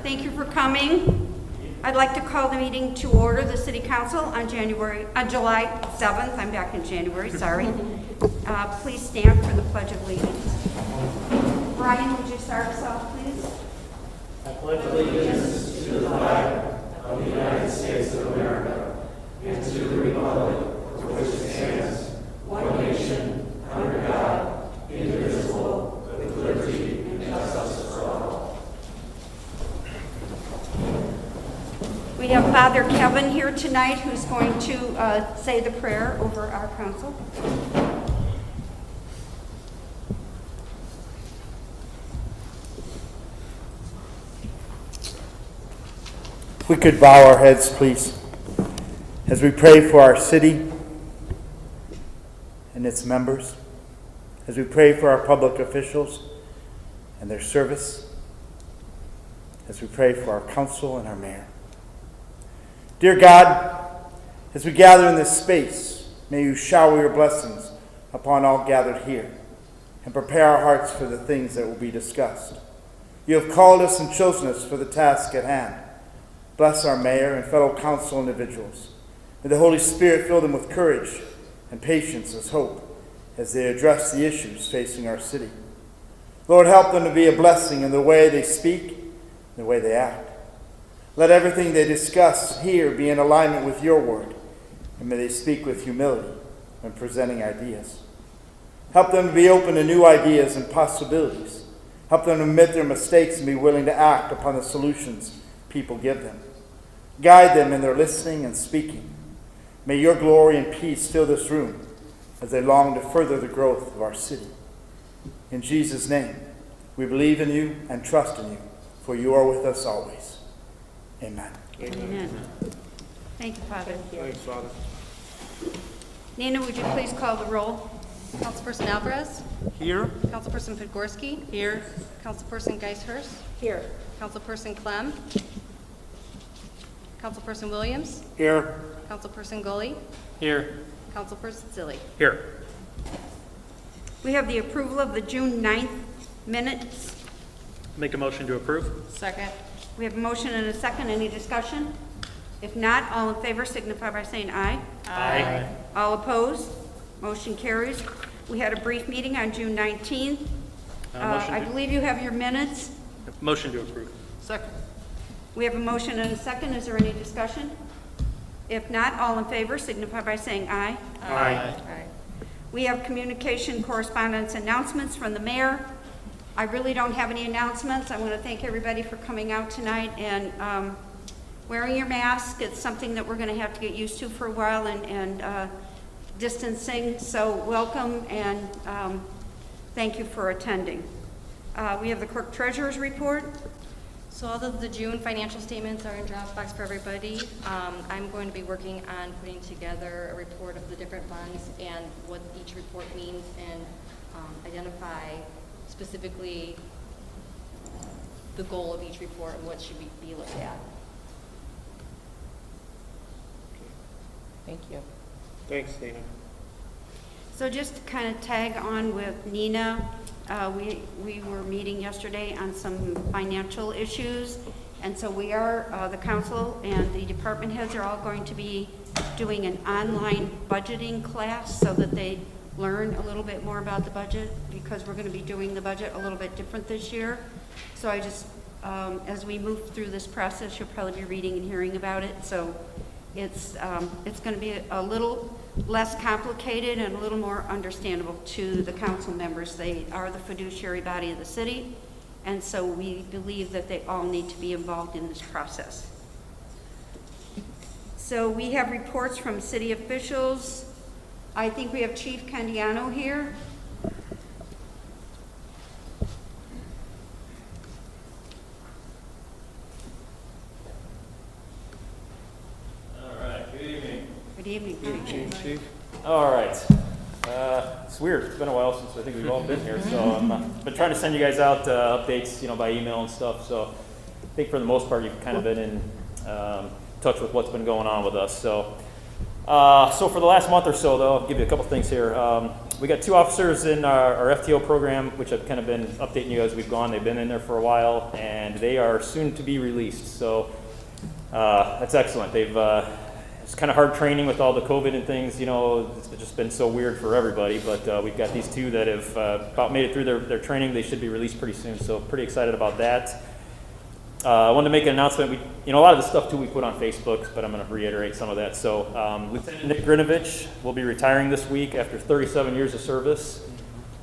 Thank you for coming. I'd like to call the meeting to order, the City Council on July 7th. I'm back in January, sorry. Please stand for the Pledge of Allegiance. Brian, would you start us off, please? I pledge allegiance to the flag of the United States of America and to the republic for which it stands, one nation, under God, indivisible, with liberty and justice for all. We have Father Kevin here tonight who's going to say the prayer over our council. If we could bow our heads, please, as we pray for our city and its members, as we pray for our public officials and their service, as we pray for our council and our mayor. Dear God, as we gather in this space, may you shower your blessings upon all gathered here and prepare our hearts for the things that will be discussed. You have called us and chosen us for the task at hand. Bless our mayor and fellow council individuals. May the Holy Spirit fill them with courage and patience as hope as they address the issues facing our city. Lord, help them to be a blessing in the way they speak, the way they act. Let everything they discuss here be in alignment with your word, and may they speak with humility when presenting ideas. Help them to be open to new ideas and possibilities. Help them to admit their mistakes and be willing to act upon the solutions people give them. Guide them in their listening and speaking. May your glory and peace fill this room as they long to further the growth of our city. In Jesus' name, we believe in you and trust in you, for you are with us always. Amen. Amen. Thank you, Father. Thanks, Father. Nina, would you please call the roll? Councilperson Alvarez? Here. Councilperson Podgorski? Here. Councilperson Geishurst? Here. Councilperson Clem? Councilperson Williams? Here. Councilperson Gully? Here. Councilperson Zilli? Here. We have the approval of the June 9th minutes. Make a motion to approve. Second. We have a motion and a second. Any discussion? If not, all in favor signify by saying aye. Aye. All opposed? Motion carries. We had a brief meeting on June 19th. I believe you have your minutes. Motion to approve. Second. We have a motion and a second. Is there any discussion? If not, all in favor signify by saying aye. Aye. We have communication, correspondence, announcements from the mayor. I really don't have any announcements. I want to thank everybody for coming out tonight and wearing your mask. It's something that we're going to have to get used to for a while, and distancing. So welcome and thank you for attending. We have the clerk treasurer's report. So all of the June financial statements are in Dropbox for everybody. I'm going to be working on putting together a report of the different funds and what each report means, and identify specifically the goal of each report and what should be looked at. Thank you. Thanks, Dana. So just to kind of tag on with Nina, we were meeting yesterday on some financial issues, and so we are, the council and the department heads are all going to be doing an online budgeting class so that they learn a little bit more about the budget, because we're going to be doing the budget a little bit different this year. So I just, as we move through this process, you'll probably be reading and hearing about it. So it's going to be a little less complicated and a little more understandable to the council members. They are the fiduciary body of the city, and so we believe that they all need to be involved in this process. So we have reports from city officials. I think we have Chief Candiano here. All right, good evening. Good evening. Chief. All right. It's weird. It's been a while since I think we've all been here, so I've been trying to send you guys out updates, by email and stuff. So I think for the most part, you've kind of been in touch with what's been going on with us. So for the last month or so, though, I'll give you a couple things here. We got 2 officers in our FTO program, which I've kind of been updating you as we've gone. They've been in there for a while, and they are soon to be released. So that's excellent. It's kind of hard training with all the COVID and things. You know, it's just been so weird for everybody. But we've got these 2 that have about made it through their training. They should be released pretty soon. So pretty excited about that. I wanted to make an announcement. A lot of the stuff too we put on Facebook, but I'm going to reiterate some of that. So Lieutenant Nick Grinovich will be retiring this week after 37 years of service.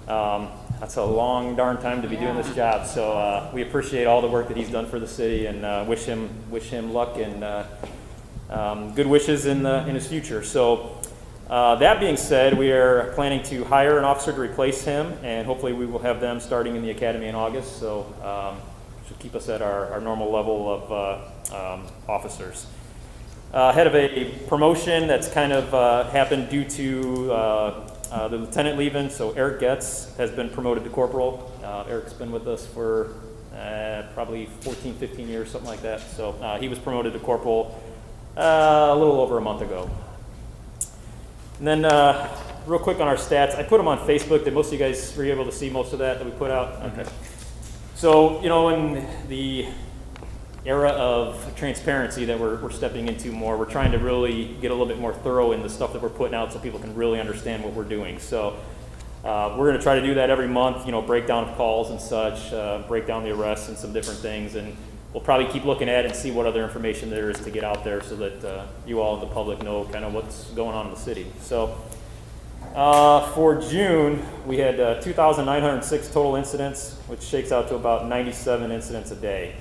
That's a long darn time to be doing this job. So we appreciate all the work that he's done for the city, and wish him luck and good wishes in his future. So that being said, we are planning to hire an officer to replace him, and hopefully we will have them starting in the academy in August. So should keep us at our normal level of officers. Ahead of a promotion that's kind of happened due to the lieutenant leaving, so Eric Getz has been promoted to corporal. Eric's been with us for probably 14, 15 years, something like that. So he was promoted to corporal a little over a month ago. And then real quick on our stats, I put them on Facebook. Did most of you guys were you able to see most of that we put out? Okay. So, in the era of transparency that we're stepping into more, we're trying to really get a little bit more thorough in the stuff that we're putting out so people can really understand what we're doing. So we're going to try to do that every month, breakdown of calls and such, break down the arrests and some different things. And we'll probably keep looking at it and see what other information there is to get out there so that you all, the public, know kind of what's going on in the city. So for June, we had 2,906 total incidents, which shakes out to about 97 incidents a day.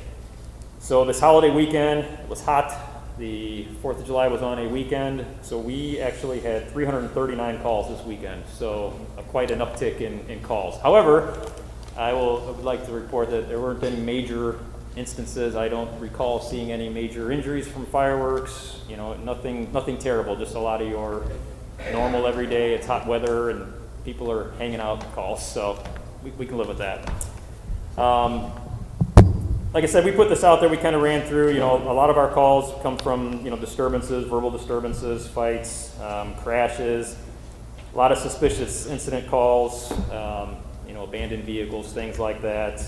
So this holiday weekend, it was hot. The 4th of July was on a weekend, so we actually had 339 calls this weekend, so quite an uptick in calls. However, I would like to report that there weren't any major instances. I don't recall seeing any major injuries from fireworks, nothing terrible, just a lot of your normal every day. It's hot weather and people are hanging out calls, so we can live with that. Like I said, we put this out there. We kind of ran through, a lot of our calls come from, disturbances, verbal disturbances, fights, crashes, a lot of suspicious incident calls, abandoned vehicles, things like that.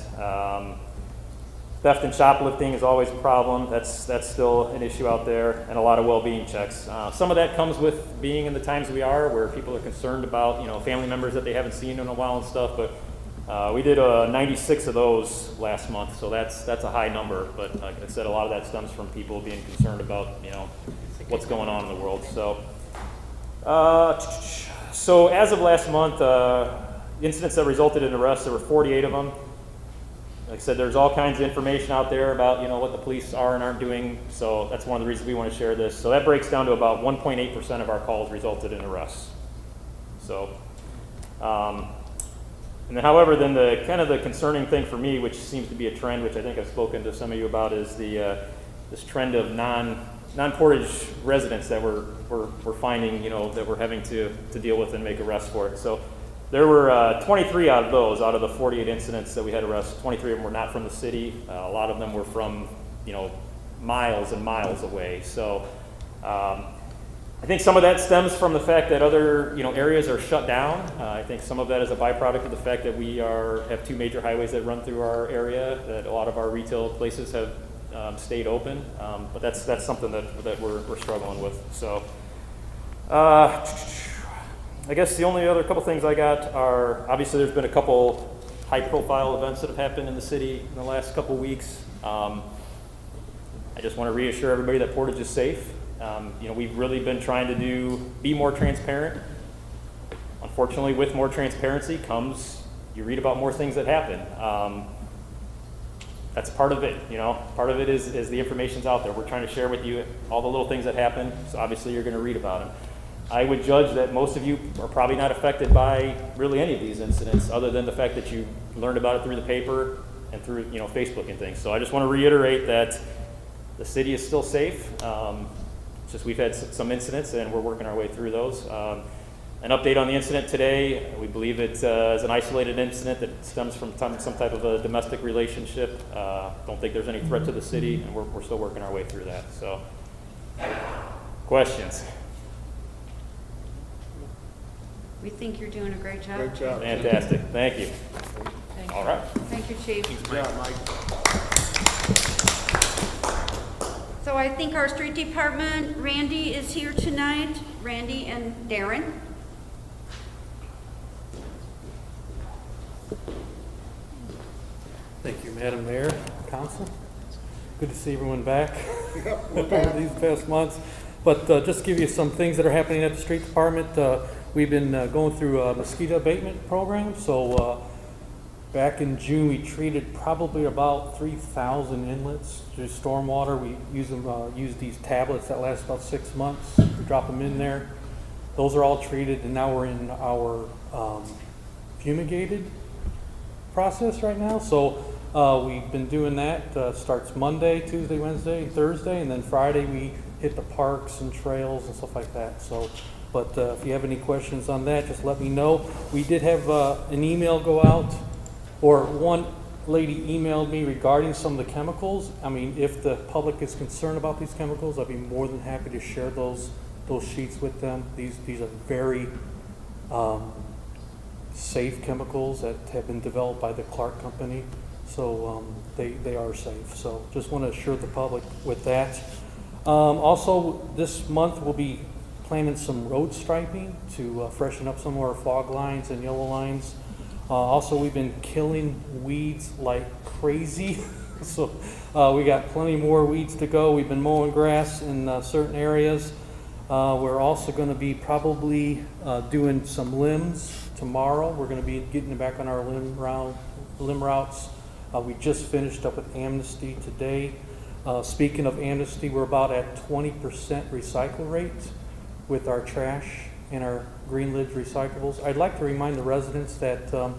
Theft and shoplifting is always a problem. That's still an issue out there, and a lot of well-being checks. Some of that comes with being in the times we are, where people are concerned about, family members that they haven't seen in a while and stuff. But we did 96 of those last month, so that's a high number. But like I said, a lot of that stems from people being concerned about, what's going on in the world. So as of last month, incidents that resulted in arrests, there were 48 of them. Like I said, there's all kinds of information out there about, what the police are and aren't doing. So that's one of the reasons we want to share this. So that breaks down to about 1.8% of our calls resulted in arrests. So, and then, however, then the kind of the concerning thing for me, which seems to be a trend, which I think I've spoken to some of you about, is the this trend of non-Portage residents that we're finding, that we're having to deal with and make arrests for it. So there were 23 out of those, out of the 48 incidents that we had arrested. 23 of them were not from the city. A lot of them were from, miles and miles away. So I think some of that stems from the fact that other, areas are shut down. I think some of that is a byproduct of the fact that we have 2 major highways that run through our area, that a lot of our retail places have stayed open. But that's something that we're struggling with. So I guess the only other couple things I got are, obviously there's been a couple high-profile events that have happened in the city in the last couple weeks. I just want to reassure everybody that Portage is safe. We've really been trying to be more transparent. Unfortunately, with more transparency comes, you read about more things that happen. That's part of it, Part of it is the information's out there. We're trying to share with you all the little things that happen, so obviously you're going to read about them. I would judge that most of you are probably not affected by really any of these incidents, other than the fact that you learned about it through the paper and through Facebook and things. So I just want to reiterate that the city is still safe. It's just we've had some incidents and we're working our way through those. An update on the incident today: we believe it is an isolated incident that stems from some type of a domestic relationship. Don't think there's any threat to the city, and we're still working our way through that. So, questions? We think you're doing a great job. Great job. Fantastic, thank you. All right. Thank you, Chief. Good job, Mike. So I think our street department, Randy is here tonight, Randy and Darren. Thank you, Madam Mayor, Council. Good to see everyone back We're back. over these past months. But just to give you some things that are happening at the street department, we've been going through a mosquito abatement program. So back in June, we treated probably about 3,000 inlets to stormwater. We use these tablets that last about 6 months. We drop them in there. Those are all treated, and now we're in our fumigated process right now. So we've been doing that. Starts Monday, Tuesday, Wednesday, Thursday, and then Friday we hit the parks and trails and stuff like that. So, but if you have any questions on that, just let me know. We did have an email go out, or one lady emailed me regarding some of the chemicals. I mean, if the public is concerned about these chemicals, I'd be more than happy to share those sheets with them. These are very safe chemicals that have been developed by the Clark Company, so they are safe. So just want to assure the public with that. Also, this month we'll be planning some road striping to freshen up some of our fog lines and yellow lines. Also, we've been killing weeds like crazy. So we got plenty more weeds to go. We've been mowing grass in certain areas. We're also going to be probably doing some limbs tomorrow. We're going to be getting back on our limb routes. We just finished up with Amnesty today. Speaking of Amnesty, we're about at 20% recycle rate with our trash and our Green Lidge recyclables. I'd like to remind the residents that the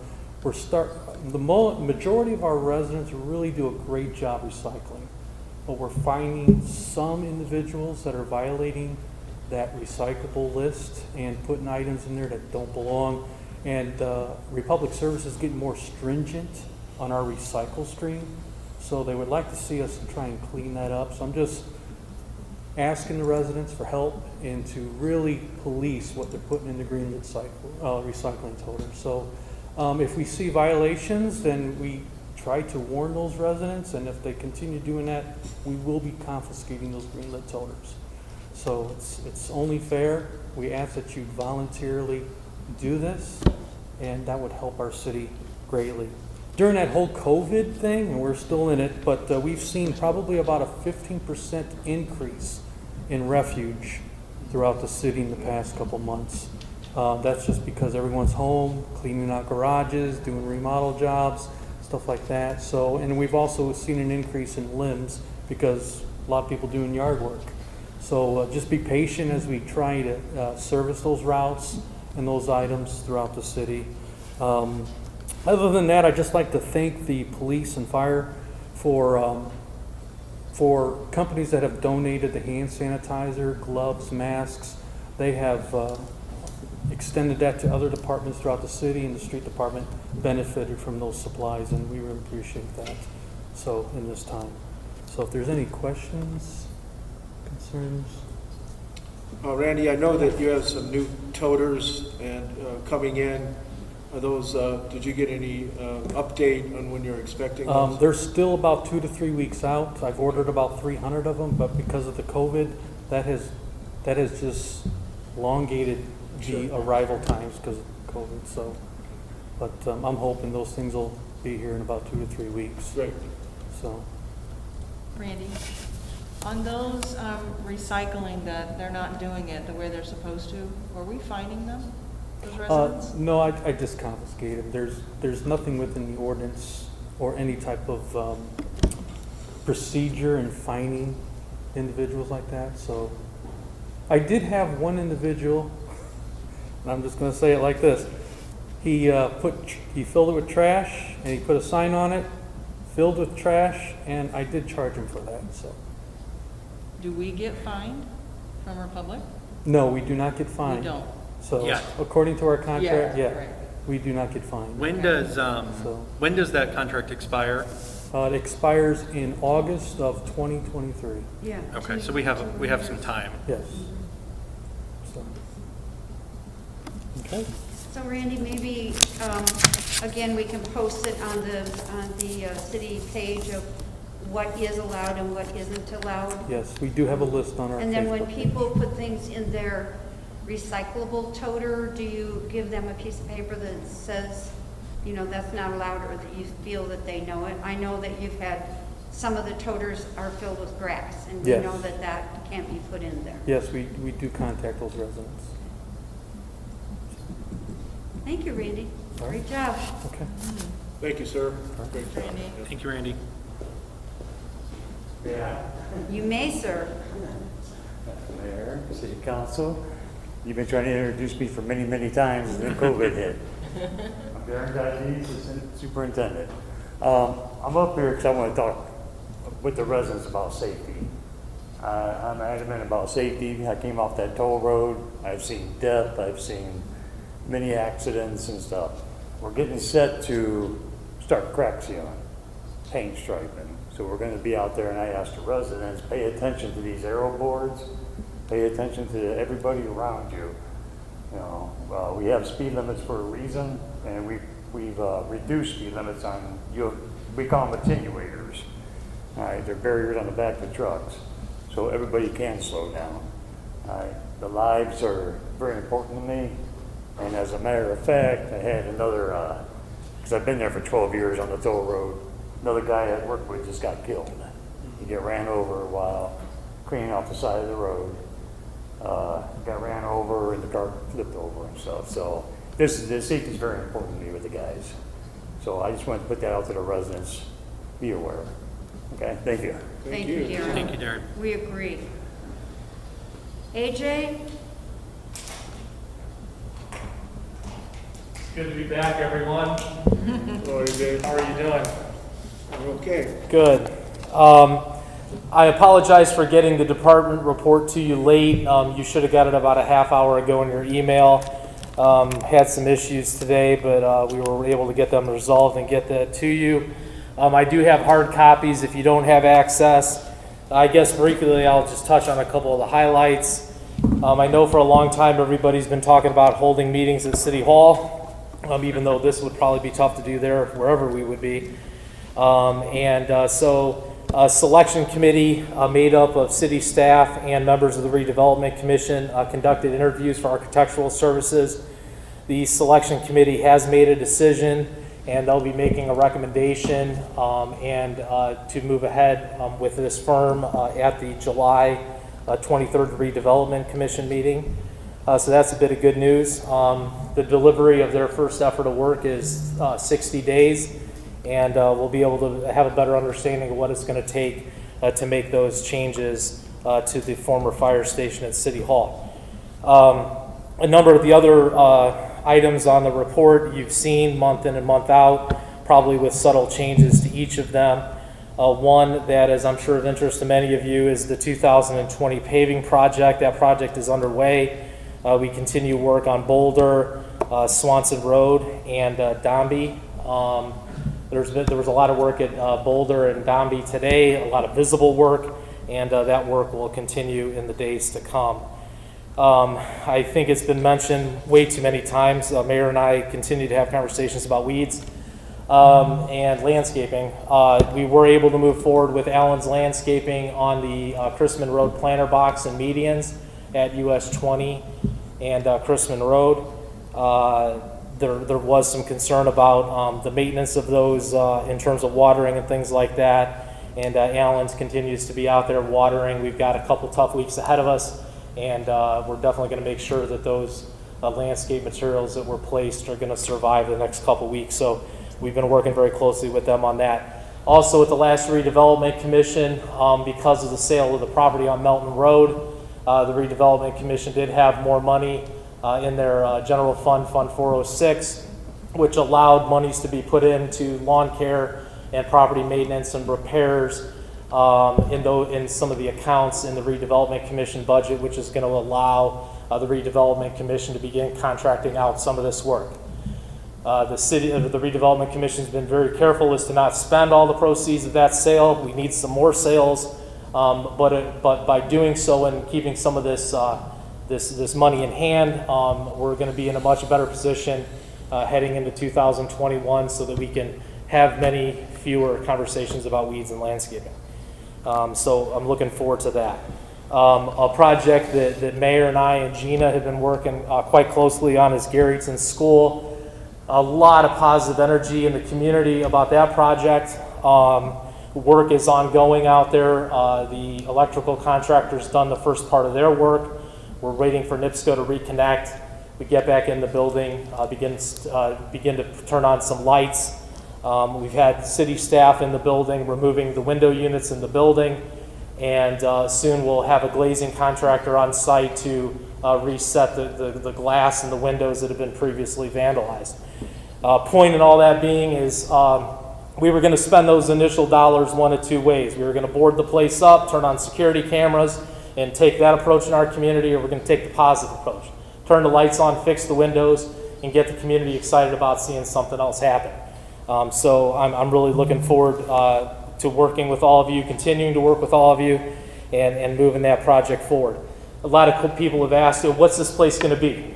majority of our residents really do a great job recycling, but we're finding some individuals that are violating that recyclable list and putting items in there that don't belong. And Republic Services is getting more stringent on our recycle stream, so they would like to see us try and clean that up. So I'm just asking the residents for help and to really police what they're putting in the Green Lidge recycling toter. So if we see violations, then we try to warn those residents, and if they continue doing that, we will be confiscating those Green Lidge toters. So it's only fair. We ask that you voluntarily do this, and that would help our city greatly. During that whole COVID thing, and we're still in it, but we've seen probably about a 15% increase in refuge throughout the city in the past couple months. That's just because everyone's home, cleaning out garages, doing remodel jobs, stuff like that. So, and we've also seen an increase in limbs because a lot of people doing yard work. So just be patient as we try to service those routes and those items throughout the city. Other than that, I'd just like to thank the police and fire for companies that have donated the hand sanitizer, gloves, masks. They have extended that to other departments throughout the city, and the street department benefited from those supplies, and we really appreciate that. So in this time. So if there's any questions, concerns. Randy, I know that you have some new toters and coming in. Are those? Did you get any update on when you're expecting those? They're still about 2 to 3 weeks out. I've ordered about 300 of them, but because of the COVID, that has just elongated the arrival times because of COVID. So, but I'm hoping those things will be here in about 2 to 3 weeks. Great. So, Randy, on those recycling that they're not doing it the way they're supposed to, are we finding them, those residents? no, I just confiscate them. There's nothing within the ordinance or any type of procedure in fining individuals like that. So I did have one individual, and I'm just going to say it like this. He filled it with trash, and he put a sign on it, filled with trash, and I did charge him for that. So Do we get fined from Republic? no, we do not get fined. We don't. So Yeah. according to our contract, Yeah, yeah, right. we do not get fined. When does that contract expire? It expires in August of 2023. Yeah. Okay, so we have some time. Yes. So, okay. So Randy, maybe, again, we can post it on the city page of what is allowed and what isn't allowed. Yes, we do have a list on our And then when Facebook. people put things in their recyclable toter, do you give them a piece of paper that says, you know, that's not allowed, or that you feel that they know it? I know that you've had, some of the toters are filled with grass, and we Yes. know that that can't be put in there. Yes, we do contact those residents. Thank you, Randy. Great job. Okay. Thank you, sir. Great job. Randy. Thank you, Randy. Yeah. You may, sir. Mayor, City Council, you've been trying to introduce me for many, many times, and then COVID hit. I'm Darren Dodge, Assistant Superintendent. I'm up here because I want to talk with the residents about safety. I'm adamant about safety. I came off that toll road. I've seen death. I've seen many accidents and stuff. We're getting set to start crack sealing, paint striping. So we're going to be out there, and I asked the residents, pay attention to these arrow boards, pay attention to everybody around you. You know, we have speed limits for a reason, and we've reduced speed limits on, we call them attenuators. All right, they're barriers on the back of the trucks, so everybody can slow down. All right, the lives are very important to me, and as a matter of fact, I had another, because I've been there for 12 years on the toll road, another guy I worked with just got killed. He got ran over while cleaning off the side of the road. Got ran over and the car flipped over and stuff. So this safety is very important to me with the guys. So I just wanted to put that out to the residents. Be aware. Okay, thank you. Thank you, Darren. Thank you, Darren. We agree. AJ? Good to be back, everyone. Hello, AJ. How are you doing? I'm okay. Good. I apologize for getting the department report to you late. You should have got it about a half hour ago in your email. Had some issues today, but we were able to get them resolved and get that to you. I do have hard copies if you don't have access. I guess briefly I'll just touch on a couple of the highlights. I know for a long time everybody's been talking about holding meetings at City Hall, even though this would probably be tough to do there wherever we would be. So a selection committee made up of city staff and members of the redevelopment commission conducted interviews for architectural services. The selection committee has made a decision, and they'll be making a recommendation to move ahead with this firm at the July 23rd redevelopment commission meeting. So that's a bit of good news. The delivery of their first effort of work is 60 days. And we'll be able to have a better understanding of what it's going to take to make those changes to the former fire station at City Hall. A number of the other items on the report you've seen month in and month out, probably with subtle changes to each of them. One that is, I'm sure, of interest to many of you is the 2020 paving project. That project is underway. We continue work on Boulder, Swanson Road, and Dombey. There was a lot of work at Boulder and Dombey today, a lot of visible work, and that work will continue in the days to come. I think it's been mentioned way too many times. Mayor and I continue to have conversations about weeds and landscaping. We were able to move forward with Allen's Landscaping on the Chrisman Road planter box and medians at US 20 and Chrisman Road. There was some concern about the maintenance of those in terms of watering and things like that. And Allen's continues to be out there watering. We've got a couple tough weeks ahead of us, and we're definitely going to make sure that those landscape materials that were placed are going to survive the next couple weeks. So we've been working very closely with them on that. Also, at the last redevelopment commission, because of the sale of the property on Melton Road, the redevelopment commission did have more money in their general fund, Fund 406, which allowed monies to be put into lawn care and property maintenance and repairs in some of the accounts in the redevelopment commission budget, which is going to allow the redevelopment commission to begin contracting out some of this work. The redevelopment commission has been very careful as to not spend all the proceeds of that sale. We need some more sales, but by doing so and keeping some of this this money in hand, we're going to be in a much better position heading into 2021 so that we can have many fewer conversations about weeds and landscaping. So I'm looking forward to that. A project that Mayor and I and Gina have been working quite closely on is Garrettson School. A lot of positive energy in the community about that project. Work is ongoing out there. The electrical contractor's done the first part of their work. We're waiting for NIPSCO to reconnect. We get back in the building, begin to turn on some lights. We've had city staff in the building removing the window units in the building, and soon we'll have a glazing contractor on site to reset the glass and the windows that have been previously vandalized. Point in all that being is we were going to spend those initial dollars one of two ways. We were going to board the place up, turn on security cameras, and take that approach in our community, or we're going to take the positive approach. Turn the lights on, fix the windows, and get the community excited about seeing something else happen. So I'm really looking forward to working with all of you, continuing to work with all of you, and moving that project forward. A lot of people have asked, what's this place going to be?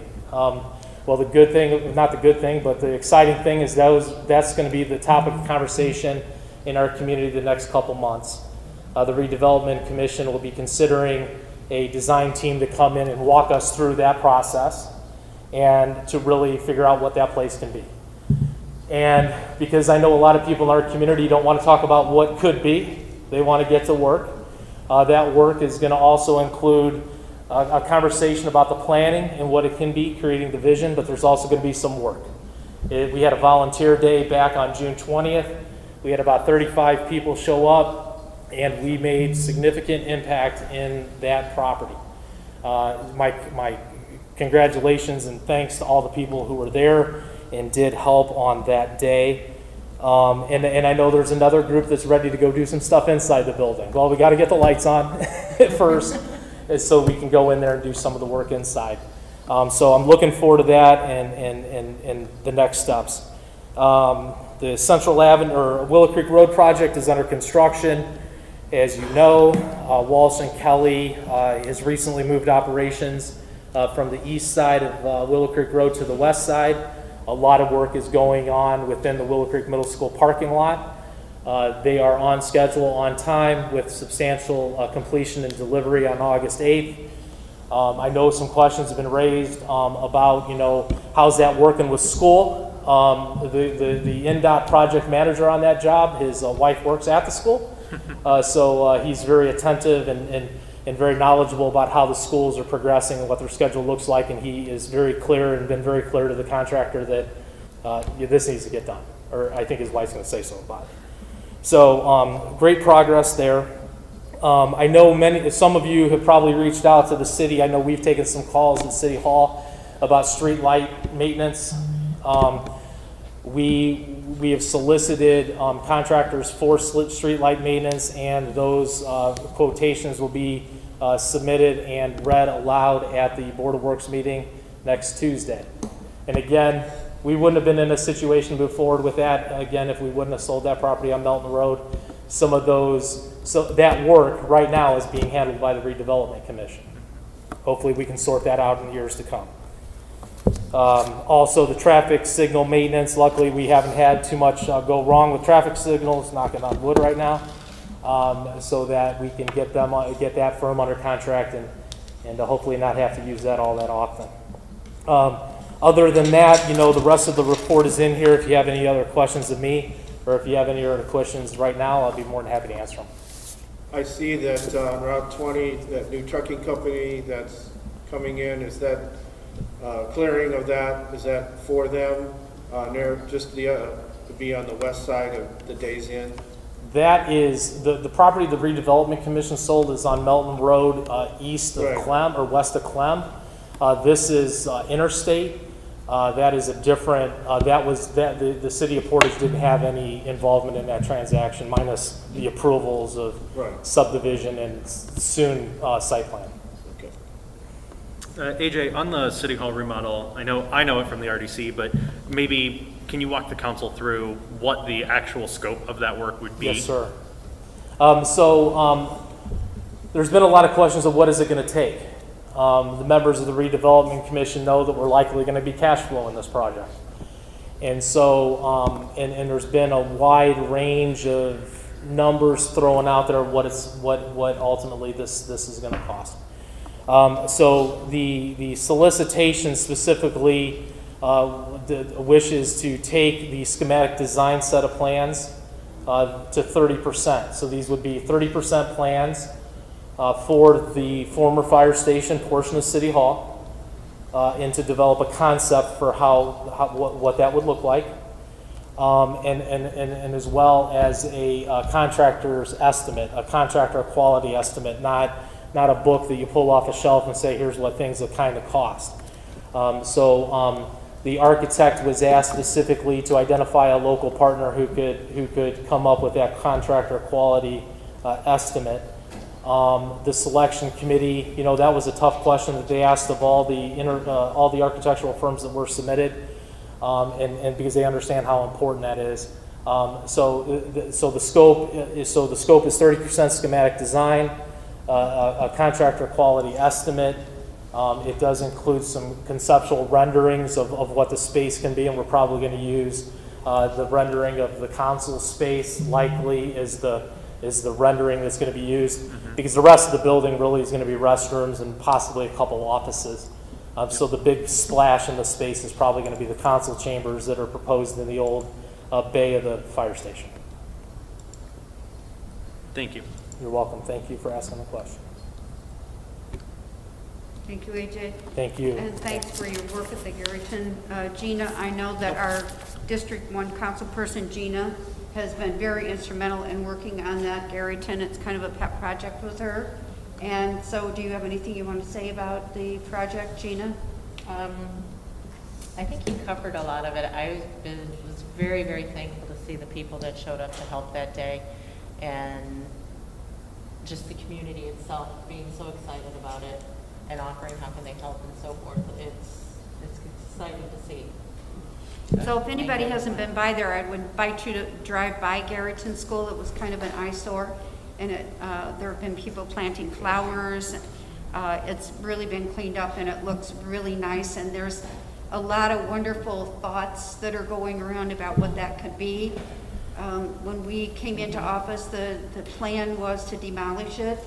Well, the good thing, not the good thing, but the exciting thing is that's going to be the topic of conversation in our community the next couple months. The Redevelopment Commission will be considering a design team to come in and walk us through that process and to really figure out what that place can be. And because I know a lot of people in our community don't want to talk about what could be, they want to get to work. That work is going to also include a conversation about the planning and what it can be, creating the vision, but there's also going to be some work. We had a volunteer day back on June 20th. We had about 35 people show up, and we made significant impact in that property. My congratulations and thanks to all the people who were there and did help on that day. And I know there's another group that's ready to go do some stuff inside the building. Well, we got to get the lights on first so we can go in there and do some of the work inside. So I'm looking forward to that and the next steps. The Central Avenue or Willow Creek Road project is under construction. As you know, Walsh and Kelly has recently moved operations from the east side of Willow Creek Road to the west side. A lot of work is going on within the Willow Creek Middle School parking lot. They are on schedule, on time, with substantial completion and delivery on August 8th. I know some questions have been raised about, how's that working with school? The NDOT project manager on that job, his wife works at the school. So he's very attentive and very knowledgeable about how the schools are progressing and what their schedule looks like, and he is very clear and been very clear to the contractor that this needs to get done, or I think his wife's going to say so about it. So great progress there. I know some of you have probably reached out to the city. I know we've taken some calls at City Hall about street light maintenance. We have solicited contractors for street light maintenance, and those quotations will be submitted and read aloud at the Board of Works meeting next Tuesday. And again, we wouldn't have been in a situation to move forward with that, again, if we wouldn't have sold that property on Melton Road. Some of those, so that work right now is being handled by the Redevelopment Commission. Hopefully we can sort that out in years to come. Also, the traffic signal maintenance, luckily we haven't had too much go wrong with traffic signals, knocking on wood right now, so that we can get that firm under contract and hopefully not have to use that all that often. Other than that, the rest of the report is in here. If you have any other questions of me, or if you have any other questions right now, I'll be more than happy to answer them. I see that on Route 20, that new trucking company that's coming in, is that clearing of that, is that for them? Just to be on the west side of the Days Inn? That is, the property the Redevelopment Commission sold is on Melton Road east of Clem, or west of Clem. This is interstate. That is a different, the city of Portage didn't have any involvement in that transaction, minus the approvals of subdivision and soon site plan. AJ, on the City Hall remodel, I know it from the RDC, but maybe can you walk the council through what the actual scope of that work would be? Yes, sir. There's been a lot of questions of what is it going to take. the members of the redevelopment commission know that we're likely going to be cash flowing this project. And so, and there's been a wide range of numbers thrown out there what ultimately this is going to cost. So the solicitation specifically wishes to take the schematic design set of plans to 30%. So these would be 30% plans for the former fire station portion of City Hall, and to develop a concept for what that would look like, and as well as a contractor's estimate, a contractor quality estimate, not a book that you pull off a shelf and say, here's what things will kind of cost. The architect was asked specifically to identify a local partner who could come up with that contractor quality estimate. The selection committee, that was a tough question that they asked of all the architectural firms that were submitted, and because they understand how important that is. So the scope is 30% schematic design, a contractor quality estimate. It does include some conceptual renderings of what the space can be, and we're probably going to use the rendering of the council space likely is the rendering that's going to be used, because the rest of the building really is going to be restrooms and possibly a couple offices. So the big splash in the space is probably going to be the council chambers that are proposed in the old bay of the fire station. Thank you. You're welcome. Thank you for asking the question. Thank you, AJ. Thank you. And thanks for your work at the Garrison. Gina, I know that our District 1 council person, Gina, has been very instrumental in working on that Garrison. It's kind of a pet project with her. And so do you have anything you want to say about the project, Gina? I think you covered a lot of it. Was very, very thankful to see the people that showed up to help that day, and just the community itself being so excited about it and offering how can they help and so forth. It's exciting to see. So if anybody hasn't been by there, I would invite you to drive by Garrison School. It was kind of an eyesore, and there have been people planting flowers. It's really been cleaned up, and it looks really nice, and there's a lot of wonderful thoughts that are going around about what that could be. When we came into office, the plan was to demolish it,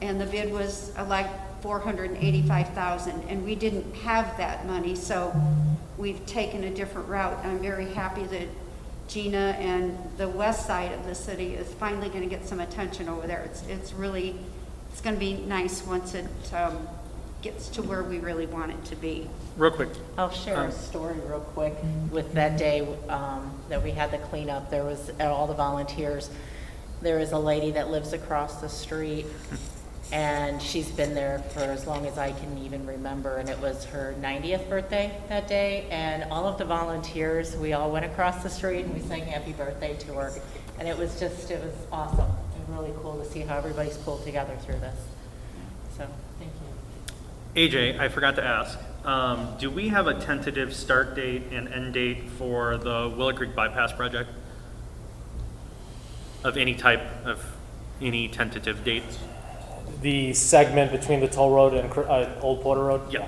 and the bid was like $485,000, and we didn't have that money, so we've taken a different route. I'm very happy that Gina and the west side of the city is finally going to get some attention over there. It's going to be nice once it gets to where we really want it to be. Real quick. I'll share a story real quick with that day that we had the cleanup. There was all the volunteers. There is a lady that lives across the street, and she's been there for as long as I can even remember, and it was her 90th birthday that day, and all of the volunteers, we all went across the street and we sang happy birthday to her, and it was awesome and really cool to see how everybody's pulled together through this. So, thank you. AJ, I forgot to ask, do we have a tentative start date and end date for the Willow Creek Bypass project? Of any type, of any tentative dates? The segment between the toll road and Old Porter Road? Yeah.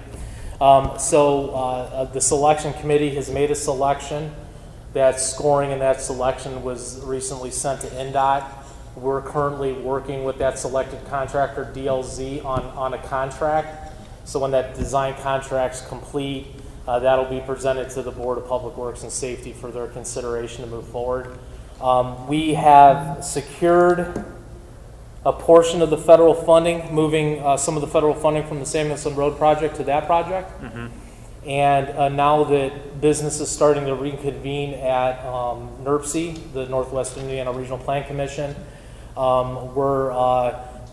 So the selection committee has made a selection. That scoring in that selection was recently sent to NDOT. We're currently working with that selected contractor, DLZ, on a contract. So when that design contract's complete, that'll be presented to the Board of Public Works and Safety for their consideration to move forward. We have secured a portion of the federal funding, moving some of the federal funding from the Samuelson Road project to that project. And now that business is starting to reconvene at NERC, the Northwest Indiana Regional Plan Commission, we're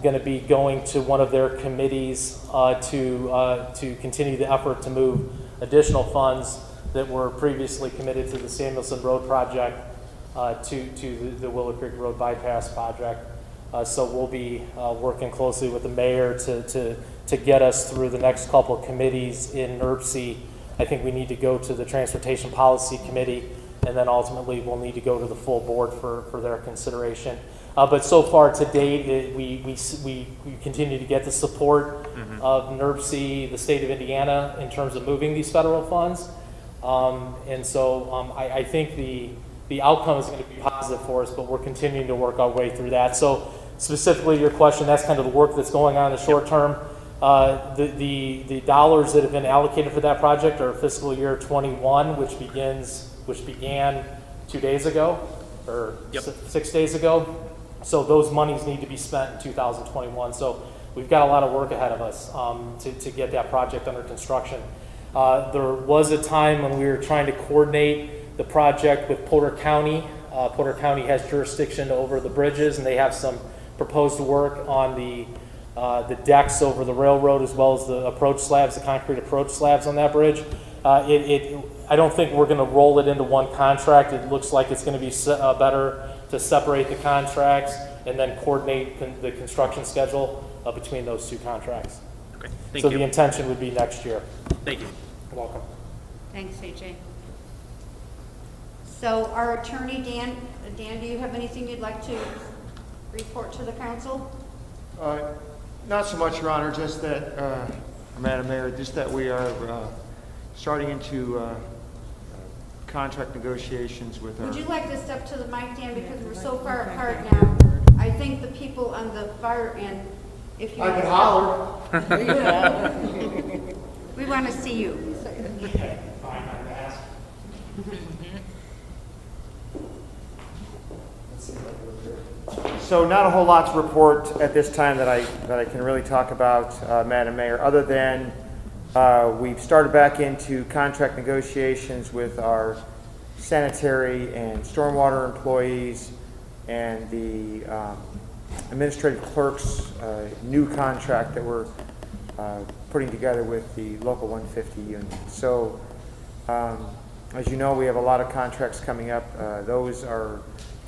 going to be going to one of their committees to continue the effort to move additional funds that were previously committed to the Samuelson Road project to the Willow Creek Road Bypass project. So we'll be working closely with the mayor to get us through the next couple of committees in NERC. I think we need to go to the Transportation Policy Committee and then ultimately we'll need to go to the full board for their consideration. But so far to date, we continue to get the support of NERC, the state of Indiana, in terms of moving these federal funds. And so I think the outcome is going to be positive for us, but we're continuing to work our way through that. So specifically your question, that's kind of the work that's going on in the short term. The dollars that have been allocated for that project are fiscal year 21, which began 2 days ago, or 6 days ago. So those monies need to be spent in 2021. So we've got a lot of work ahead of us to get that project under construction. There was a time when we were trying to coordinate the project with Porter County. Porter County has jurisdiction over the bridges, and they have some proposed work on the decks over the railroad, as well as the approach slabs, the concrete approach slabs on that bridge. I don't think we're going to roll it into one contract. It looks like it's going to be better to separate the contracts and then coordinate the construction schedule between those two contracts. Okay, thank So you. the intention would be next year. Thank you. You're welcome. Thanks, AJ. So our attorney, Dan, do you have anything you'd like to report to the council? Not so much, Your Honor, just that, Madam Mayor, just that we are starting into contract negotiations with our... Would you like to step to the mic, Dan, because we're so far apart now? I think the people on the far end, if you... I can holler. We want to see you. So not a whole lot to report at this time that I can really talk about, Madam Mayor, other than we've started back into contract negotiations with our sanitary and stormwater employees and the administrative clerk's new contract that we're putting together with the local 150 union. So as you know, we have a lot of contracts coming up.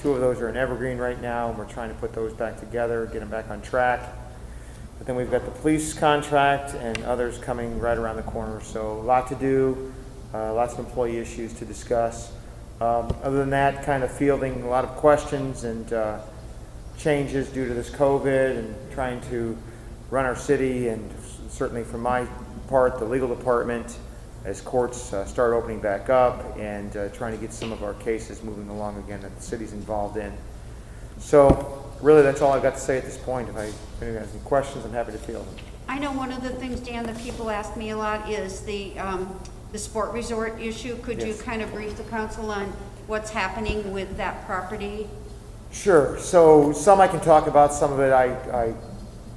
Two of those are in Evergreen right now, and we're trying to put those back together, get them back on track. But then we've got the police contract and others coming right around the corner. So a lot to do, lots of employee issues to discuss. Other than that, kind of fielding a lot of questions and changes due to this COVID and trying to run our city, and certainly from my part, the legal department, as courts start opening back up, and trying to get some of our cases moving along again that the city's involved in. So really that's all I've got to say at this point. If anyone has any questions, I'm happy to field them. I know one of the things, Dan, that people ask me a lot is the sport resort issue. Could you kind of brief the council on what's happening with that property? Sure. So some I can talk about, some of it I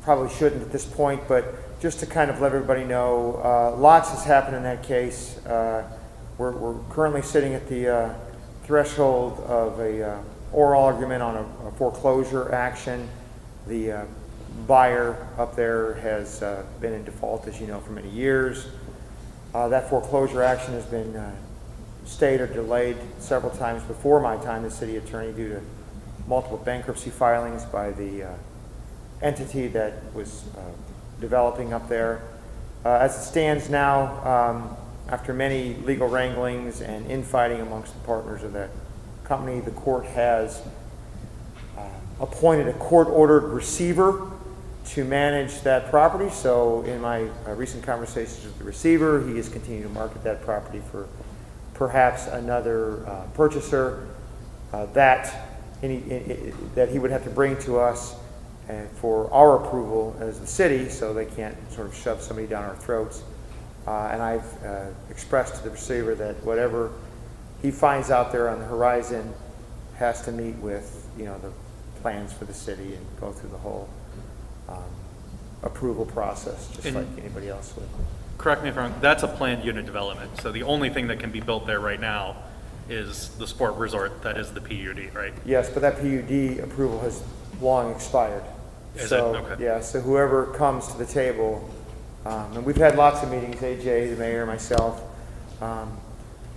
probably shouldn't at this point, but just to kind of let everybody know, lots has happened in that case. We're currently sitting at the threshold of a oral argument on a foreclosure action. The buyer up there has been in default, as you know, for many years. That foreclosure action has been stayed or delayed several times before my time as city attorney due to multiple bankruptcy filings by the entity that was developing up there. As it stands now, after many legal wranglings and infighting amongst the partners of that company, the court has appointed a court-ordered receiver to manage that property. So in my recent conversations with the receiver, he is continuing to market that property for perhaps another purchaser that he would have to bring to us for our approval as the city, so they can't sort of shove somebody down our throats. And I've expressed to the receiver that whatever he finds out there on the horizon has to meet with, the plans for the city and go through the whole approval process, just like anybody else would. Correct me if I'm wrong, that's a planned unit development, so the only thing that can be built there right now is the sport resort, that is the PUD, right? Yes, but that PUD approval has long expired. Is So, it? Okay. yeah, so whoever comes to the table, and we've had lots of meetings, AJ, the mayor, myself,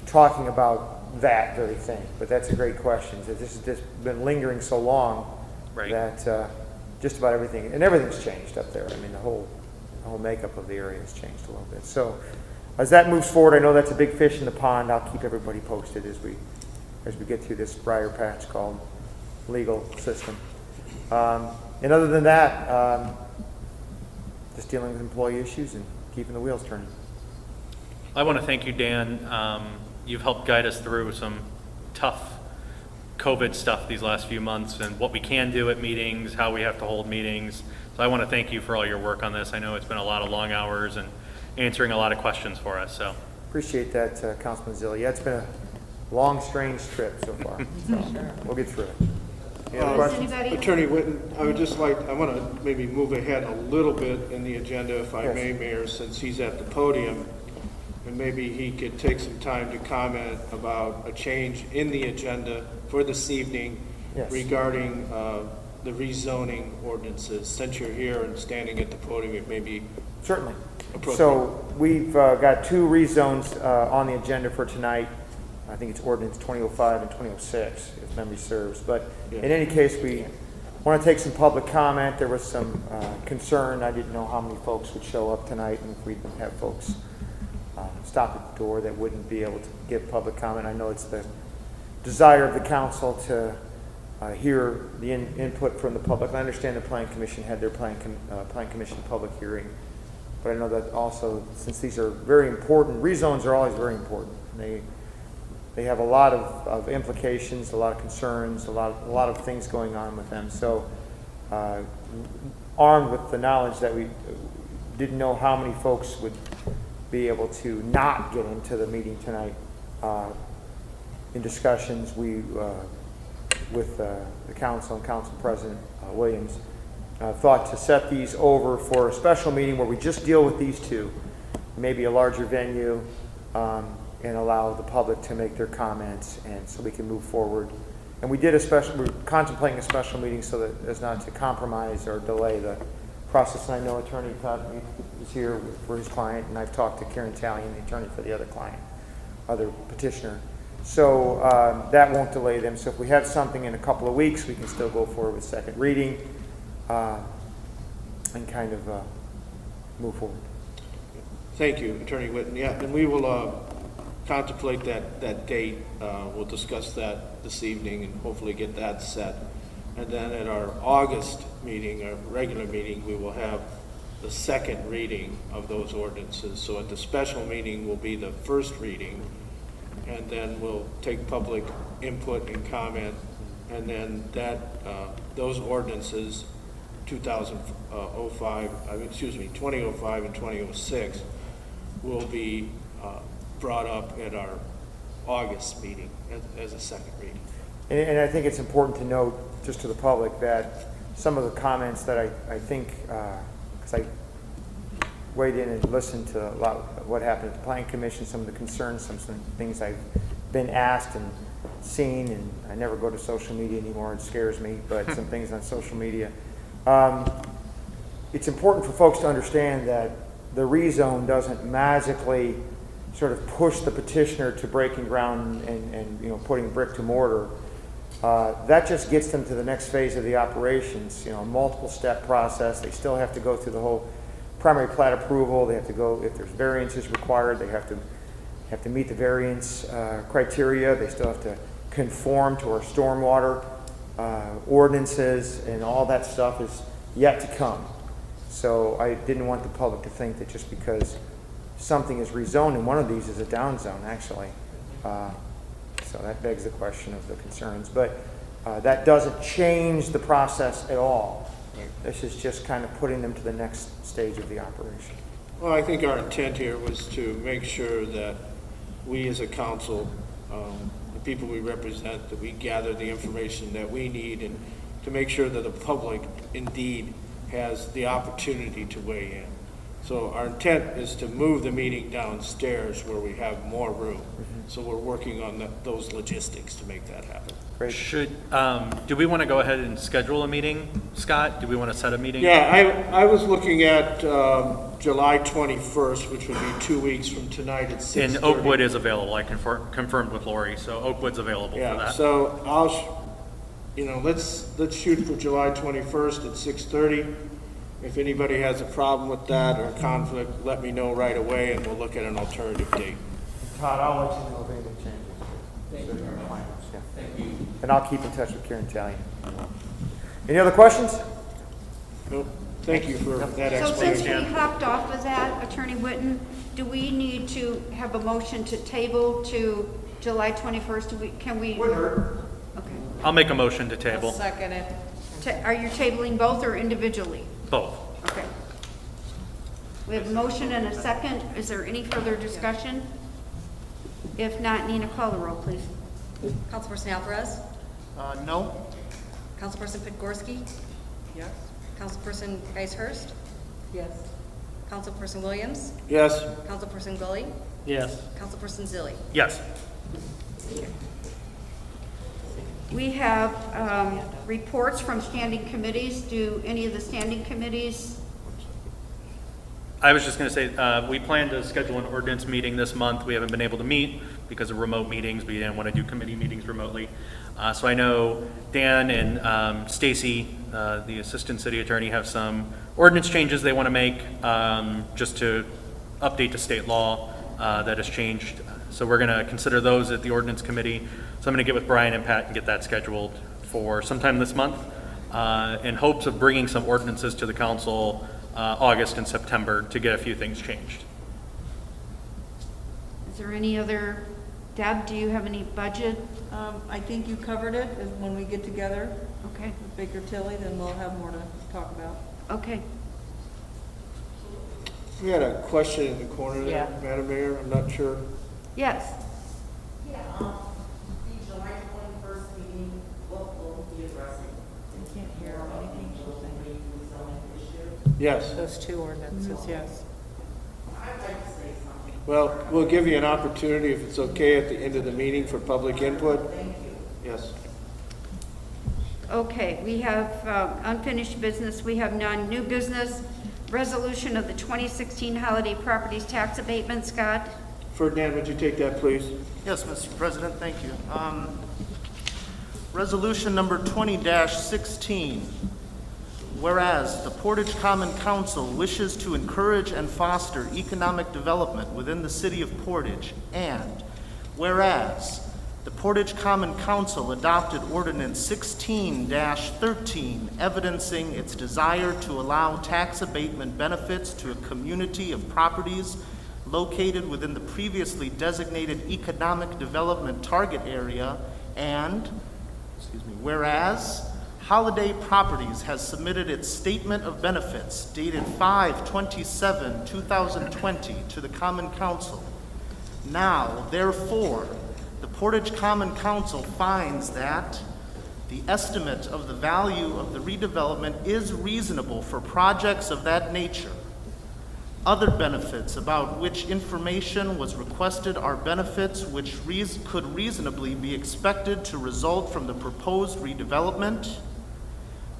talking about that very thing, but that's a great question. This has just been lingering so long Right. that just about everything, and everything's changed up there. I mean, the whole makeup of the area has changed a little bit. So as that moves forward, I know that's a big fish in the pond. I'll keep everybody posted as we as we get through this briar patch called legal system. And other than that, just dealing with employee issues and keeping the wheels turning. I want to thank you, Dan. You've helped guide us through some tough COVID stuff these last few months and what we can do at meetings, how we have to hold meetings. So I want to thank you for all your work on this. I know it's been a lot of long hours and answering a lot of questions for us. So Appreciate that, Councilman Zilli. Yeah, it's been a long, strange trip so far. So we'll get through it. Any other Does questions? anybody? Attorney Whitten, I would just like, I want to maybe move ahead a little bit in the agenda, if I Yes. may, Mayor, since he's at the podium. And maybe he could take some time to comment about a change in the agenda for this evening Yes. regarding the rezoning ordinances. Since you're here and standing at the podium, it may be Certainly. appropriate. So we've got two rezones on the agenda for tonight. I think it's ordinance 2005 and 2006, if memory serves. But Yeah. in any case, we want to take some public comment. There was some concern. I didn't know how many folks would show up tonight, and if we'd have folks stop at the door that wouldn't be able to give public comment. I know it's the desire of the council to hear the input from the public. I understand the Planning Commission had their Planning Commission public hearing, but I know that also, since these are very important, rezones are always very important. They have a lot of implications, a lot of concerns, a lot of things going on with them. So, armed with the knowledge that we didn't know how many folks would be able to not get into the meeting tonight, in discussions with the council and Council President Williams, thought to set these over for a special meeting where we just deal with these two, maybe a larger venue, and allow the public to make their comments, and so we can move forward. And we're contemplating a special meeting so that as not to compromise or delay the process. And I know Attorney Todd is here for his client, and I've talked to Karen Talley, the attorney for the other client, other petitioner. So that won't delay them. So if we have something in a couple of weeks, we can still go forward with second reading and kind of move forward. Thank you, Attorney Whitten. Yeah, and we will contemplate that date. We'll discuss that this evening and hopefully get that set. And then at our August meeting, our regular meeting, we will have the second reading of those ordinances. So at the special meeting will be the first reading, and then we'll take public input and comment, and then those ordinances, 2005 and 2006, will be brought up at our August meeting as a second reading. And I think it's important to note, just to the public, that some of the comments that I think, because I weighed in and listened to a lot of what happened at the Planning Commission, some of the concerns, some things I've been asked and seen, and I never go to social media anymore, it scares me, but some things on social media. It's important for folks to understand that the rezone doesn't magically sort of push the petitioner to breaking ground and putting brick to mortar. That just gets them to the next phase of the operations, a multiple step process. They still have to go through the whole primary plat approval. They have to go, if there's variances required, they have to meet the variance criteria. They still have to conform to our stormwater ordinances, and all that stuff is yet to come. So I didn't want the public to think that just because something is rezoned, and one of these is a down zone, actually. So that begs the question of the concerns. But that doesn't change the process at all. This is just kind of putting them to the next stage of the operation. Well, I think our intent here was to make sure that we as a council, the people we represent, that we gather the information that we need, and to make sure that the public indeed has the opportunity to weigh in. So our intent is to move the meeting downstairs where we have more room. So we're working on those logistics to make that happen. Great. do we want to go ahead and schedule a meeting, Scott? Do we want to set a meeting? Yeah, I was looking at July 21st, which would be 2 weeks from tonight at 6:30. And Oakwood is available. I confirmed with Lori, so Oakwood's available for Yeah, that. so let's shoot for July 21st at 6:30. If anybody has a problem with that or conflict, let me know right away, and we'll look at an alternative date. Todd, I'll let you know if anything changes. and I'll keep in touch with Karen Talley. Any other questions? Nope. Thank you for that So since we explanation. hopped off of that, Attorney Witten, do we need to have a motion to table to July 21st? Can we? Wouldn't hurt. Okay. I'll make a motion to I'll table. second it. Are you tabling both or individually? Both. Okay. We have a motion and a second. Is there any further discussion? If not, Nina, call the roll, please. Councilperson Alvarez? No? Councilperson Pitgorski? Yes? Councilperson Geishurst? Yes. Councilperson Williams? Yes. Councilperson Gully? Yes. Councilperson Zilli? Yes. We have reports from standing committees. Do any of the standing committees? I was just going to say, we plan to schedule an ordinance meeting this month. We haven't been able to meet because of remote meetings. We didn't want to do committee meetings remotely. So I know Dan and Stacy, the assistant city attorney, have some ordinance changes they want to make just to update the state law that has changed. So we're going to consider those at the ordinance committee. So I'm going to get with Brian and Pat and get that scheduled for sometime this month in hopes of bringing some ordinances to the council August and September to get a few things changed. Is there any other, Deb, do you have any budget? I think you covered it. When we get together Okay, with Baker Tilly, then we'll have more to talk about. okay. We had a question in the corner there, Yeah. Madam Mayor. I'm not sure. Yes. Yeah, the July 21st meeting, what will be addressing? I can't hear anything she's saying. Issue? Yes. Those two ordinances, yes. I'd like to say something. Well, we'll give you an opportunity, if it's okay, at the end of the meeting for public input. Thank you. Yes. Okay, we have unfinished business. We have none. New business, resolution of the 2016 holiday properties tax abatement. Scott? Ferdinand, would you take that, please? Yes, Mr. President, thank you. Resolution number 20-16. Whereas the Portage Common Council wishes to encourage and foster economic development within the city of Portage, and whereas the Portage Common Council adopted Ordinance 16-13, evidencing its desire to allow tax abatement benefits to a community of properties located within the previously designated economic development target area, and, whereas Holiday Properties has submitted its statement of benefits dated 5/27/2020 to the Common Council. Now, therefore, the Portage Common Council finds that the estimate of the value of the redevelopment is reasonable for projects of that nature. Other benefits about which information was requested are benefits which could reasonably be expected to result from the proposed redevelopment.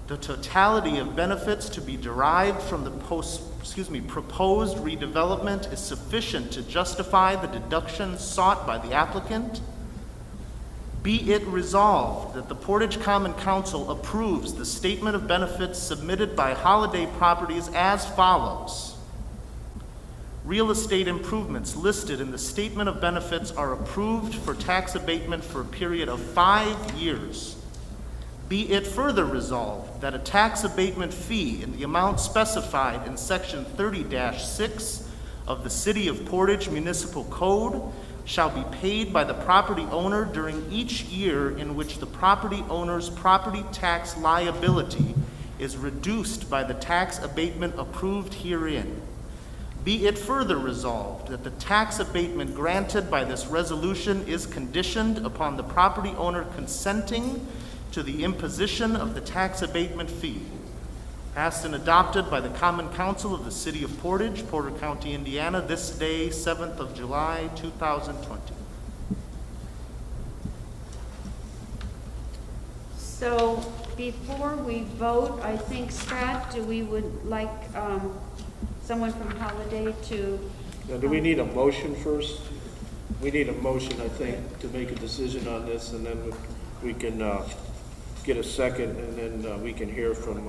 The totality of benefits to be derived from the proposed redevelopment is sufficient to justify the deduction sought by the applicant. Be it resolved that the Portage Common Council approves the statement of benefits submitted by Holiday Properties as follows. Real estate improvements listed in the statement of benefits are approved for tax abatement for a period of 5 years. Be it further resolved that a tax abatement fee in the amount specified in Section 30-6 of the City of Portage Municipal Code shall be paid by the property owner during each year in which the property owner's property tax liability is reduced by the tax abatement approved herein. Be it further resolved that the tax abatement granted by this resolution is conditioned upon the property owner consenting to the imposition of the tax abatement fee. Passed and adopted by the Common Council of the City of Portage, Porter County, Indiana, this day, 7th of July, 2020. So before we vote, I think, Scott, we would like someone from Holiday to... Now, do we need a motion first? We need a motion, I think, to make a decision on this, and then we can get a second, and then we can hear from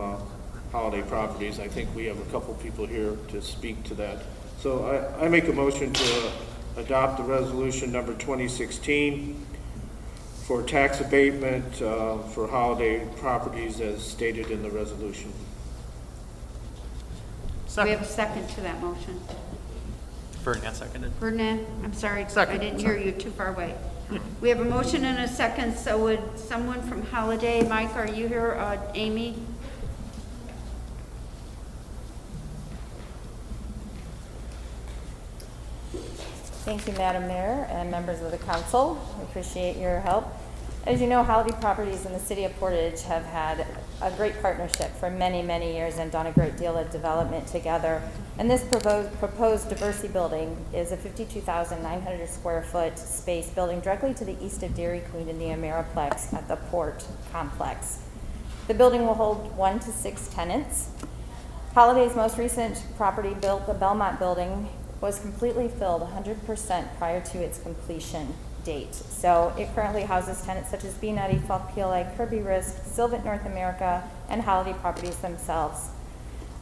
Holiday Properties. I think we have a couple people here to speak to that. So I make a motion to adopt the resolution number 2016 for tax abatement for holiday properties as stated in the resolution. We have a second to that motion. Ferdinand seconded. Ferdinand, I'm sorry, I Second. didn't hear you, too far away. We have a motion and a second, so would someone from Holiday, Mike, are you here? Amy? Thank you, Madam Mayor and members of the council. We appreciate your help. As you know, Holiday Properties and the City of Portage have had a great partnership for many, many years and done a great deal of development together. And this proposed diversity building is a 52,900 square foot space building directly to the east of Dairy Queen in the Ameriplex at the Port Complex. The building will hold 1 to 6 tenants. Holiday's most recent property built, the Belmont building, was completely filled 100% prior to its completion date. So it currently houses tenants such as B Nutty, Falk PLA, Kirby Risk, Sylvant North America, and Holiday Properties themselves.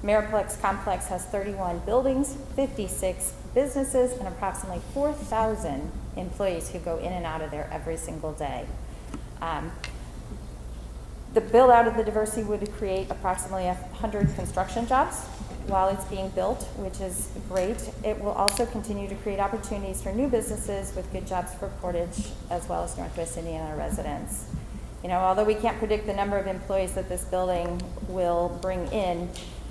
Ameriplex Complex has 31 buildings, 56 businesses, and approximately 4,000 employees who go in and out of there every single day. The build out of the diversity would create approximately 100 construction jobs while it's being built, which is great. It will also continue to create opportunities for new businesses with good jobs for Portage as well as Northwest Indiana residents. You know, although we can't predict the number of employees that this building will bring in,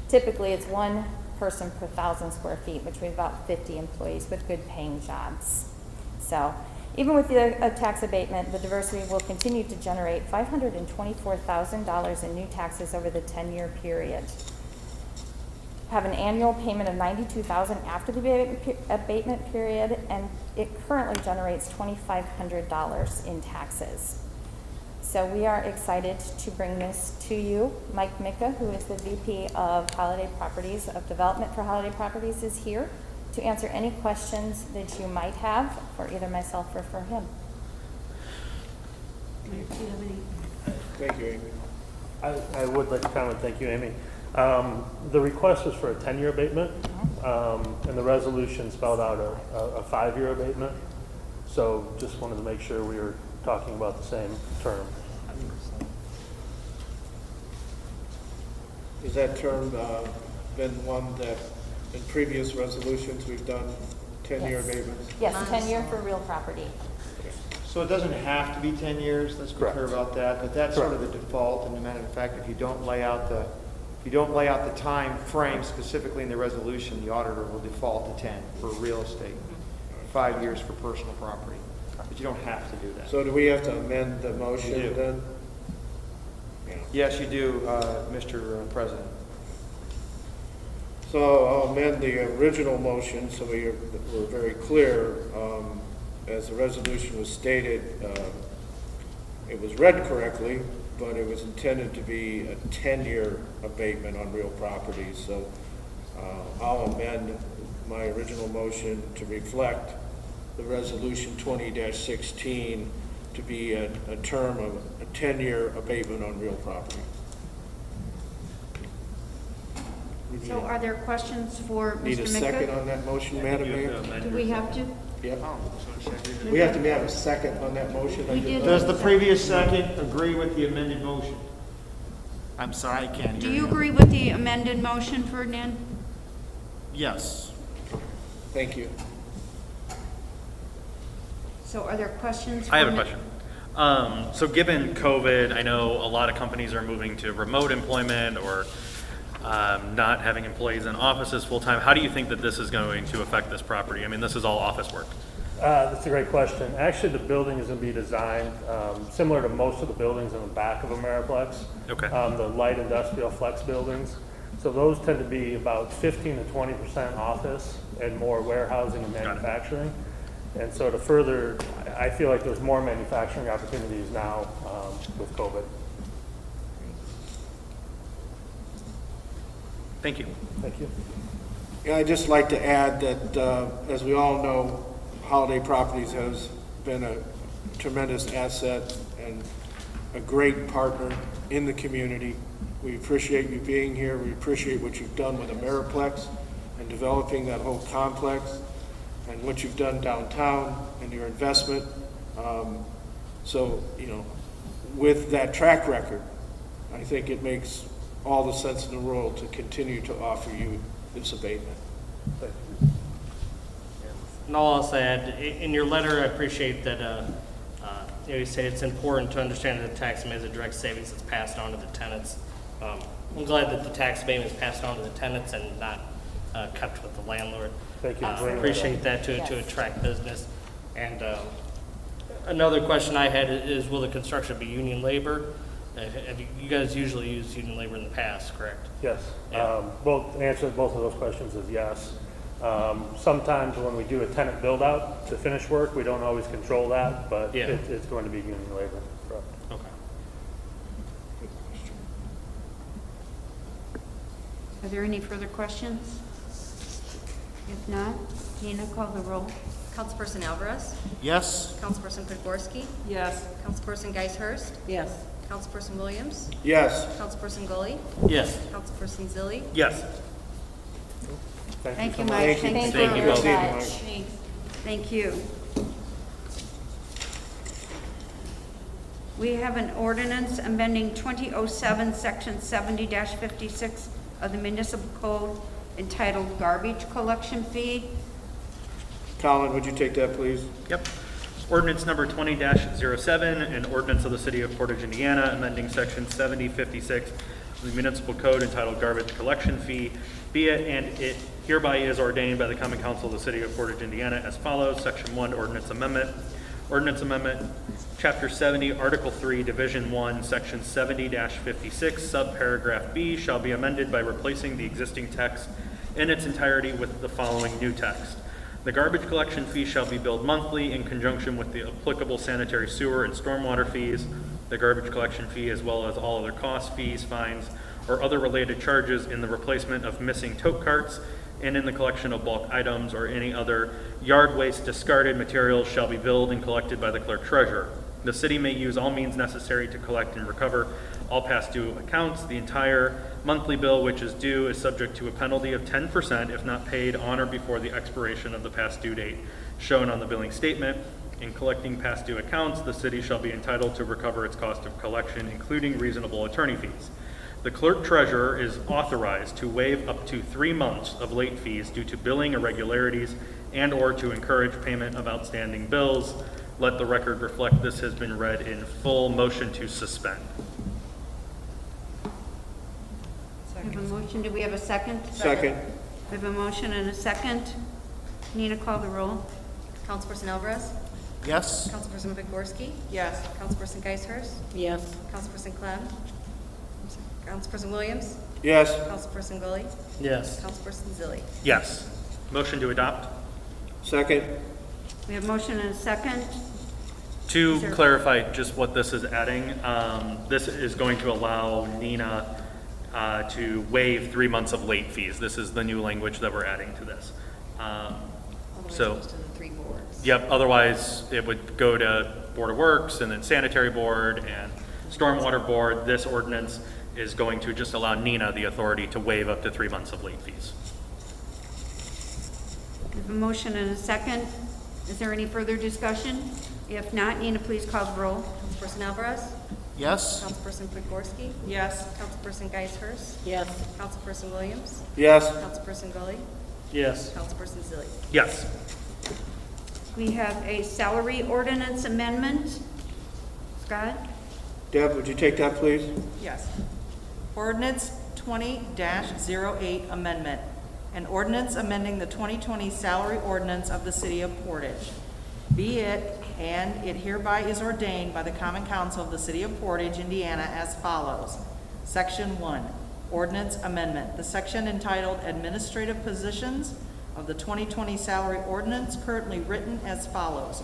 typically it's one person per 1,000 square feet, which we have about 50 employees with good paying jobs. So even with the tax abatement, the diversity will continue to generate $524,000 in new taxes over the 10-year period. Have an annual payment of $92,000 after the abatement period, and it currently generates $2,500 in taxes. So we are excited to bring this to you. Mike Micka, who is the VP of Holiday Properties, of Development for Holiday Properties, is here to answer any questions that you might have for either myself or for him. Thank you, Amy. I would like to comment. Thank you, Amy. The request was for a 10-year abatement, and the resolution spelled out a 5-year abatement. So just wanted to make sure we were talking about the same term. Has that term been one that in previous resolutions we've done 10-year abatements? Yes, 10-year for real property. So it doesn't have to be 10 years, let's be clear about that, but that's sort of the default. And as a matter of fact, if you don't lay out the time frame specifically in the resolution, the auditor will default to 10 for real estate, 5 years for personal property. But you don't have to do that. So do we have to amend the motion You do. then? Yes, you do, Mr. President. So I'll amend the original motion so we're very clear. As the resolution was stated, it was read correctly, but it was intended to be a 10-year abatement on real properties. So I'll amend my original motion to reflect the resolution 20-16 to be a term of a 10-year abatement on real property. So are there questions for Need a Mr. second Micka? on that motion, Madam Mayor? Do we have to? Yep. We have to have a second on that motion. We did. Does the previous second agree with the amended motion? I'm sorry, I can't Do hear you agree with the amended motion, Ferdinand? Yes. Thank you. So are there questions? I have a from the- question. So given COVID, I know a lot of companies are moving to remote employment or not having employees in offices full-time. How do you think that this is going to affect this property? I mean, this is all office work. That's a great question. Actually, the building is going to be designed similar to most of the buildings in the back of Ameriplex. Okay. The light industrial flex buildings. So those tend to be about 15 to 20% office and more warehousing and manufacturing. And so to further, I feel like there's more manufacturing opportunities now with COVID. Thank you. Thank you. Yeah, I'd just like to add that, as we all know, Holiday Properties has been a tremendous asset and a great partner in the community. We appreciate you being here. We appreciate what you've done with Ameriplex and developing that whole complex and what you've done downtown and your investment. So, with that track record, I think it makes all the sense in the world to continue to offer you this abatement. And all I'll say, in your letter, I appreciate that you say it's important to understand that the tax abatement is a direct savings that's passed on to the tenants. I'm glad that the tax abatement is passed on to the tenants and not kept with the landlord. Thank you. I appreciate that to attract business. And another question I had is, will the construction be union labor? Have you guys usually used union labor in the past, correct? Yes. Yeah. The answer to both of those questions is yes. Sometimes when we do a tenant build-out to finish work, we don't always control that, but Yeah. it's going to be union labor. Correct. Okay. Are there any further questions? If not, Nina, call the roll. Councilperson Alvarez? Yes? Councilperson Podgorski? Yes. Councilperson Geishurst? Yes. Councilperson Williams? Yes. Councilperson Gully? Yes. Councilperson Zilli? Yes. Thank you, so much. Mike. Thank you. Thank you Thank you very both. much. Thank you. We have an ordinance amending 2007, Section 70-56 of the Municipal Code entitled Garbage Collection Fee. Colin, would you take that, please? Yep. Ordinance number 20-07, an ordinance of the City of Portage, Indiana, amending Section 7056 of the Municipal Code entitled Garbage Collection Fee. Be it and it hereby is ordained by the Common Council of the City of Portage, Indiana as follows. Section 1, Ordinance Amendment. Ordinance Amendment, Chapter 70, Article 3, Division 1, Section 70-56, subparagraph B shall be amended by replacing the existing text in its entirety with the following new text. The garbage collection fee shall be billed monthly in conjunction with the applicable sanitary sewer and stormwater fees. The garbage collection fee, as well as all other costs, fees, fines, or other related charges in the replacement of missing tote carts and in the collection of bulk items or any other yard waste discarded materials shall be billed and collected by the clerk treasurer. The city may use all means necessary to collect and recover all past due accounts. The entire monthly bill which is due is subject to a penalty of 10% if not paid on or before the expiration of the past due date shown on the billing statement. In collecting past due accounts, the city shall be entitled to recover its cost of collection, including reasonable attorney fees. The clerk treasurer is authorized to waive up to 3 months of late fees due to billing irregularities and or to encourage payment of outstanding bills. Let the record reflect this has been read in full. Motion to suspend. We have a motion. Do we have a second? Second. We have a motion and a second. Nina, call the roll. Councilperson Alvarez? Yes? Councilperson Podgorski? Yes. Councilperson Geishurst? Yes. Councilperson Clem? Councilperson Williams? Yes. Councilperson Gully? Yes. Councilperson Zilli? Yes. Motion to adopt. Second. We have a motion and a second. To Sure. clarify just what this is adding, this is going to allow Nina to waive 3 months of late fees. This is the new language that we're adding to this. So, Otherwise, it goes to the 3 boards. yep, otherwise it would go to Board of Works and then Sanitary Board and Stormwater Board. This ordinance is going to just allow Nina the authority to waive up to 3 months of late fees. We have a motion and a second. Is there any further discussion? If not, Nina, please call the roll. Councilperson Alvarez? Yes? Councilperson Podgorski? Yes. Councilperson Geishurst? Yes. Councilperson Williams? Yes. Councilperson Gully? Yes. Councilperson Zilli? Yes. We have a salary ordinance amendment. Scott? Deb, would you take that, please? Yes. Ordinance 20-08 amendment. An ordinance amending the 2020 salary ordinance of the City of Portage. Be it, and it hereby is ordained by the Common Council of the City of Portage, Indiana as follows. Section 1, Ordinance Amendment. The section entitled Administrative Positions of the 2020 salary ordinance currently written as follows.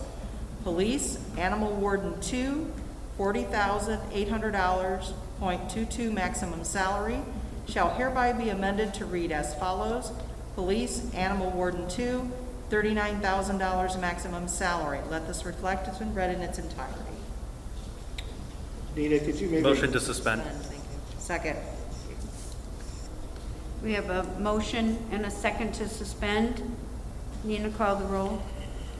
Police, Animal Warden 2, $40,800.22 maximum salary, shall hereby be amended to read as follows. Police, Animal Warden 2, $39,000 maximum salary. Let this reflect it's been read in its entirety. Nina, could you maybe? Motion to suspend. Thank you. Second. We have a motion and a second to suspend. Nina, call the roll.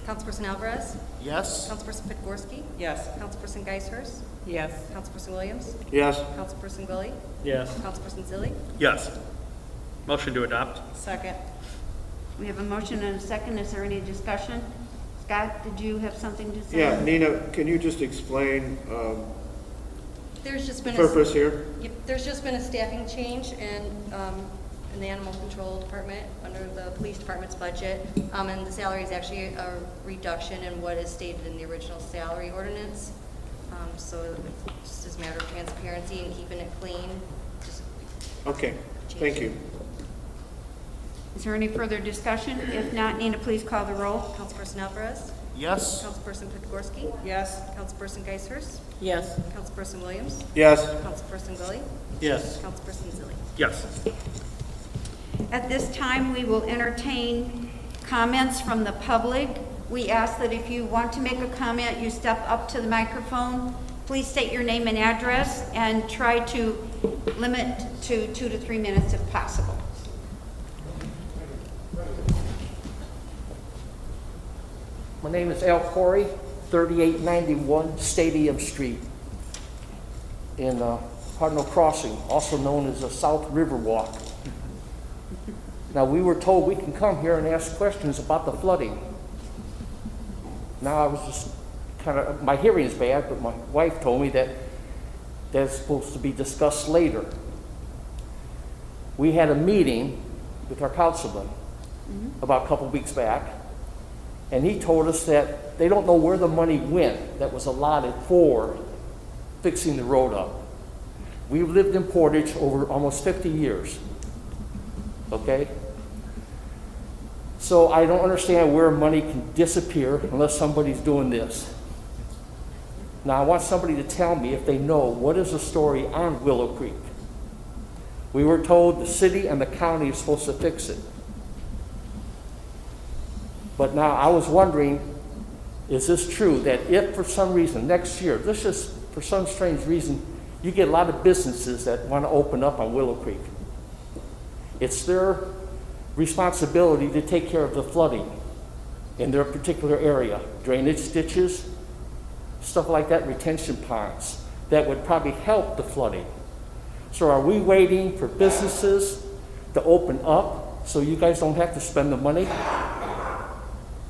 Councilperson Alvarez? Yes? Councilperson Pitgorski? Yes. Councilperson Geishers? Yes. Councilperson Williams? Yes. Councilperson Gully? Yes. Councilperson Zilli? Yes. Motion to adopt? Second. We have a motion and a second. Is there any discussion? Scott, did you have something to say? Yeah, Nina, can you just explain There's just been purpose here? Yep, there's just been a staffing change in the animal control department under the police department's budget. And the salary is actually a reduction in what is stated in the original salary ordinance. So it's just as a matter of transparency and keeping it clean. Just Okay, thank you. Is there any further discussion? If not, Nina, please call the roll. Councilperson Alvarez? Yes? Councilperson Pitgorski? Yes. Councilperson Geishers? Yes. Councilperson Williams? Yes. Councilperson Gully? Yes. Councilperson Zilli? Yes. At this time, we will entertain comments from the public. We ask that if you want to make a comment, you step up to the microphone. Please state your name and address and try to limit to 2 to 3 minutes if possible. My name is Al Corey, 3891 Stadium Street in Cardinal Crossing, also known as the South River Walk. Now, we were told we can come here and ask questions about the flooding. Now, I was just kind of, my hearing is bad, but my wife told me that that's supposed to be discussed later. We had a meeting with our councilman about a couple weeks back, and he told us that they don't know where the money went that was allotted for fixing the road up. We've lived in Portage over almost 50 years, okay? So I don't understand where money can disappear unless somebody's doing this. Now I want somebody to tell me if they know what is the story on Willow Creek. We were told the city and the county is supposed to fix it. But now I was wondering, is this true that if for some reason next year, this is for some strange reason, you get a lot of businesses that want to open up on Willow Creek. It's their responsibility to take care of the flooding in their particular area, drainage ditches, stuff like that, retention ponds, that would probably help the flooding. So are we waiting for businesses to open up so you guys don't have to spend the money?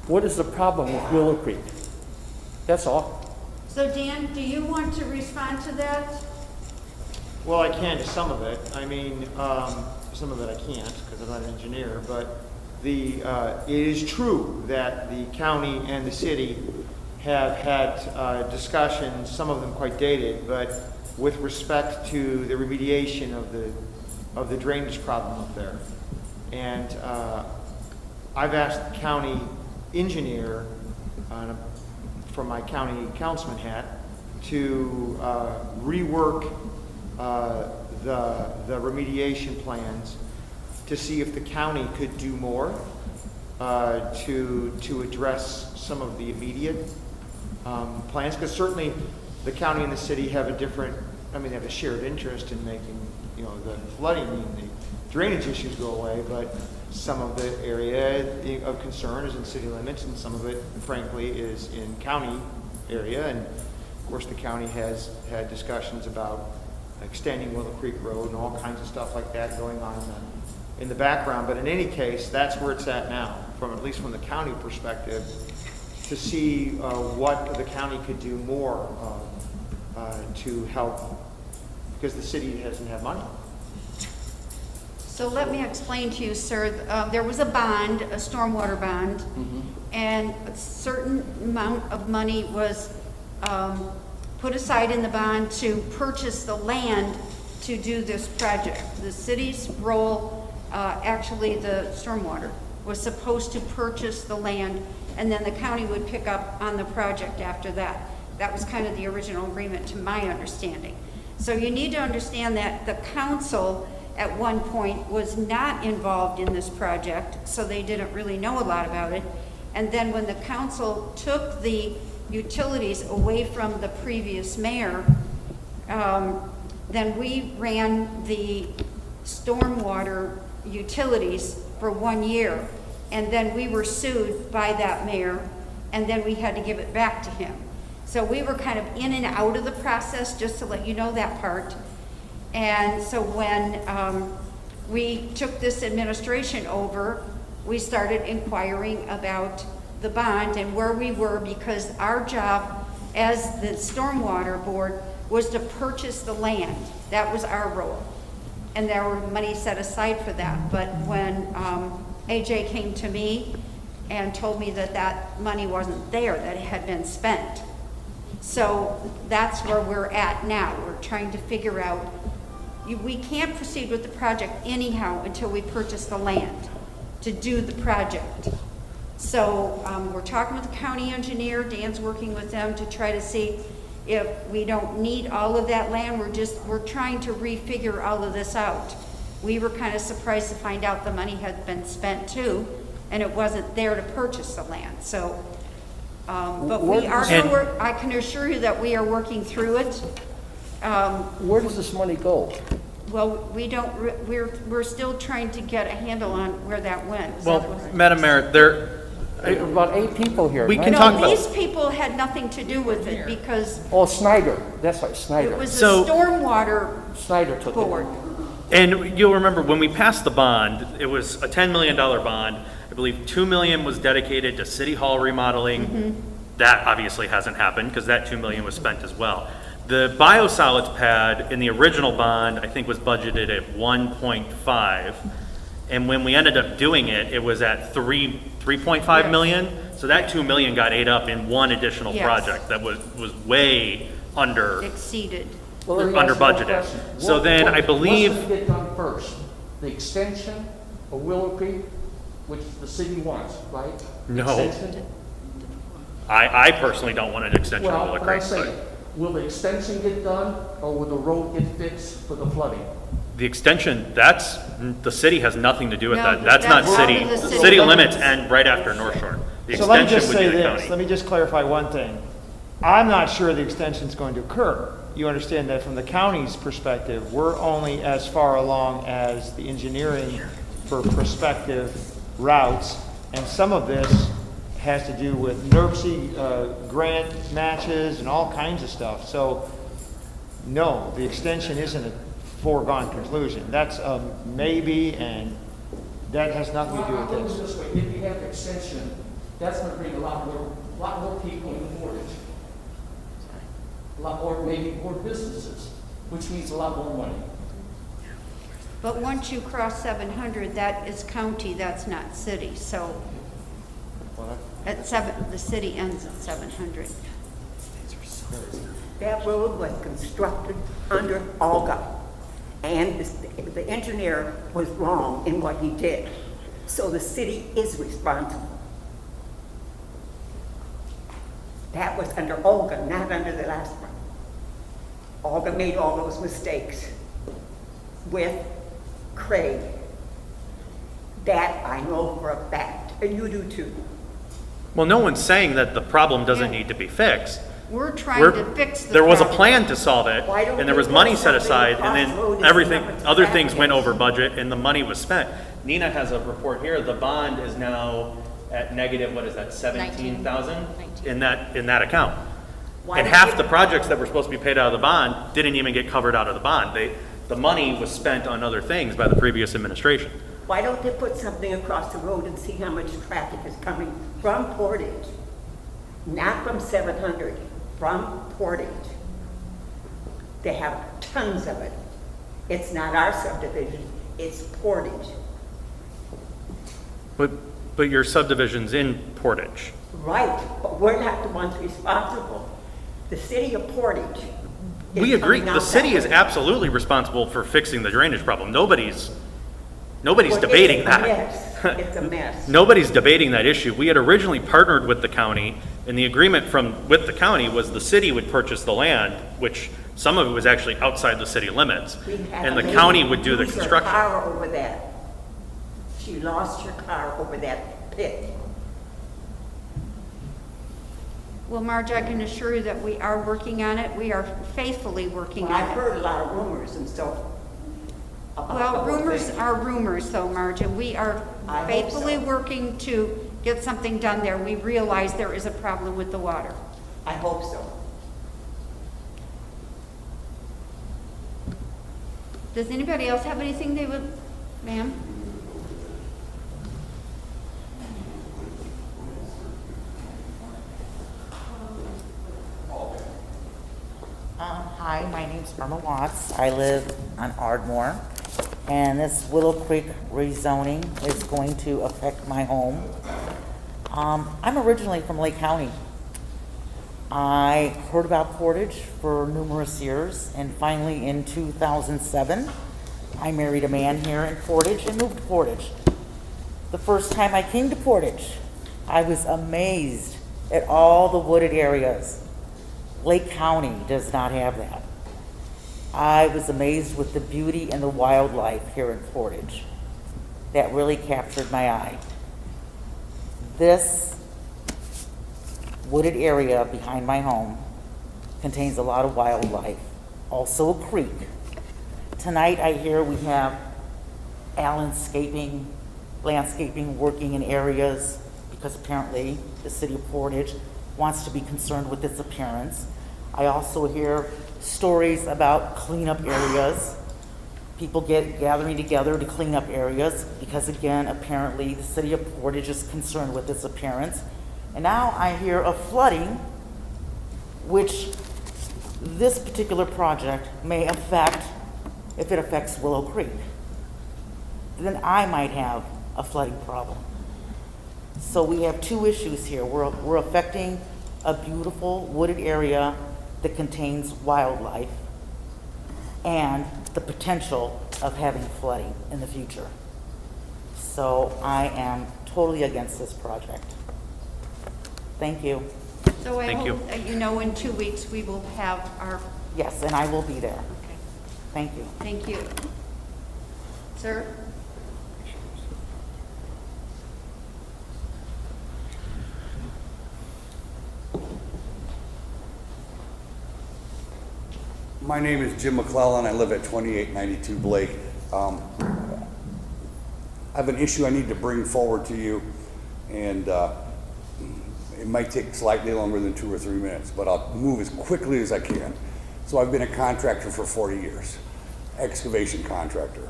What is the problem with Willow Creek? That's all. So Dan, do you want to respond to that? Well, I can to some of it. I mean, some of it I can't because I'm not an engineer, but it is true that the county and the city have had discussions, some of them quite dated, but with respect to the remediation of the drainage problem up there. And I've asked the county engineer from my county councilman hat to rework the remediation plans to see if the county could do more to address some of the immediate plans, because certainly the county and the city have a different, I mean, they have a shared interest in making, you know, the flooding and the drainage issues go away, but some of the area of concern is in city limits, and some of it, frankly, is in county area. And of course, the county has had discussions about extending Willow Creek Road and all kinds of stuff like that going on in the background. But in any case, that's where it's at now, at least from the county perspective, to see what the county could do more to help, because the city doesn't have money. So let me explain to you, sir. There was a bond, a stormwater bond, and a certain amount of money was put aside in the bond to purchase the land to do this project. The city's role, actually the stormwater, was supposed to purchase the land, and then the county would pick up on the project after that. That was kind of the original agreement, to my understanding. So you need to understand that the council at one point was not involved in this project, so they didn't really know a lot about it. And then when the council took the utilities away from the previous mayor, then we ran the stormwater utilities for 1 year. And then we were sued by that mayor and then we had to give it back to him. So we were kind of in and out of the process, just to let you know that part. And so when we took this administration over, we started inquiring about the bond and where we were, because our job as the Stormwater Board was to purchase the land. That was our role. And there were money set aside for that. But when AJ came to me and told me that that money wasn't there, that it had been spent. So that's where we're at now. We're trying to figure out, we can't proceed with the project anyhow until we purchase the land to do the project. So we're talking with the county engineer. Dan's working with them to try to see if we don't need all of that land. We're trying to refigure all of this out. We were kind of surprised to find out the money had been spent too, and it wasn't there to purchase the land. So, but we are going to work. I can assure you that we are working through it. Where does this money go? Well, we don't. We're still trying to get a handle on where that went. Well, Madam Mayor, there. About 8 people here. We can no, talk about. These people had nothing to do with it because. Oh, Snyder. That's right, Snyder. It was the stormwater Snyder took board. And you'll remember when we passed the bond, it was a $10 million bond. I believe $2 million was dedicated to City Hall remodeling. Mm-hmm. That obviously hasn't happened because that $2 million was spent as well. The biosolids pad in the original bond, I think, was budgeted at 1.5. And when we ended up doing it, it was at 3.5 million. So that 2 million got ate up in one additional Yes. project that was way under Exceeded. Well, let me under ask you one budgeted. question. So then I believe What's going to get done first? The extension of Willow Creek, which the city wants, right? No. Extension? I personally don't want an extension of Well, Willow what Creek. I'm saying, will the extension get done, or will the road get fixed for the flooding? The extension, that's, the city has nothing to do with No, that. That's not that's out city. of the city City limits. limits end right after North Shore. The So let me extension just would say be the this, county. let me just clarify one thing. I'm not sure the extension is going to occur. You understand that from the county's perspective, we're only as far along as the engineering for prospective routes, and some of this has to do with NERC grant matches and all kinds of stuff. So, no, the extension isn't a foregone conclusion. That's a maybe, and that has nothing to do Well, with I'll put it this. this way, if you have the extension, that's going to bring a lot more people in Portage. A lot more, maybe more businesses, which means a lot more money. But once you cross 700, that is county, that's not city. So at the city ends at 700. That road was constructed under Olga, and the engineer was wrong in what he did. So the city is responsible. That was under Olga, not under the last one. Olga made all those mistakes with Craig. That I know for a fact, and you do too. Well, no one's saying that the problem doesn't need to be fixed. We're trying to fix the There was a problem. plan to solve it, Why don't and there we was money put set something aside, and across the road then and see everything, how much other traffic things went is? over budget, and the money was spent. Nina has a report here. The bond is now at negative, what is that, 17,000 in that account. Why And don't half we- the projects that were supposed to be paid out of the bond didn't even get covered out of the bond. The money was spent on other things by the previous administration. Why don't they put something across the road and see how much traffic is coming from Portage? Not from 700, from Portage. They have tons of it. It's not our subdivision, it's Portage. But your subdivision's in Portage. Right, but we're not the ones responsible. The city of Portage is We agree, coming the out city that is way. absolutely responsible for fixing the drainage problem. Nobody's Well, debating it's a that. mess. It's a mess. Nobody's debating that issue. We had originally partnered with the county, and the agreement with the county was the city would purchase the land, which some of it was actually outside the city limits, We had and a the lady county would do the lose her construction. car over that. She lost her car over that pit. Well, Marge, I can assure you that we are working on it. We are faithfully working Well, on I've it. heard a lot of rumors and stuff about the Well, whole rumors thing. are rumors though, Marge, and we are I hope faithfully so. working to get something done there. We realize there is a problem with the water. I hope so. Does anybody else have anything they would, ma'am? Hi, my name's Irma Watts. I live on Ardmore, and this Willow Creek rezoning is going to affect my home. I'm originally from Lake County. I heard about Portage for numerous years, and finally in 2007, I married a man here in Portage and moved to Portage. The first time I came to Portage, I was amazed at all the wooded areas. Lake County does not have that. I was amazed with the beauty and the wildlife here in Portage. That really captured my eye. This wooded area behind my home contains a lot of wildlife, also a creek. Tonight I hear we have landscaping working in areas because apparently the city of Portage wants to be concerned with its appearance. I also hear stories about cleanup areas, people gathering together to clean up areas because, again, apparently the city of Portage is concerned with its appearance. And now I hear of flooding, which this particular project may affect if it affects Willow Creek. Then I might have a flooding problem. So we have two issues here. We're affecting a beautiful wooded area that contains wildlife and the potential of having flooding in the future. So I am totally against this project. Thank you. So I hope that you know in 2 weeks we will have our... Yes, and I will be there. Okay. Thank you. Thank you. Sir? My name is Jim McClellan. I live at 2892 Blake. I have an issue I need to bring forward to you, and it might take slightly longer than 2 or 3 minutes, but I'll move as quickly as I can. So I've been a contractor for 40 years, excavation contractor.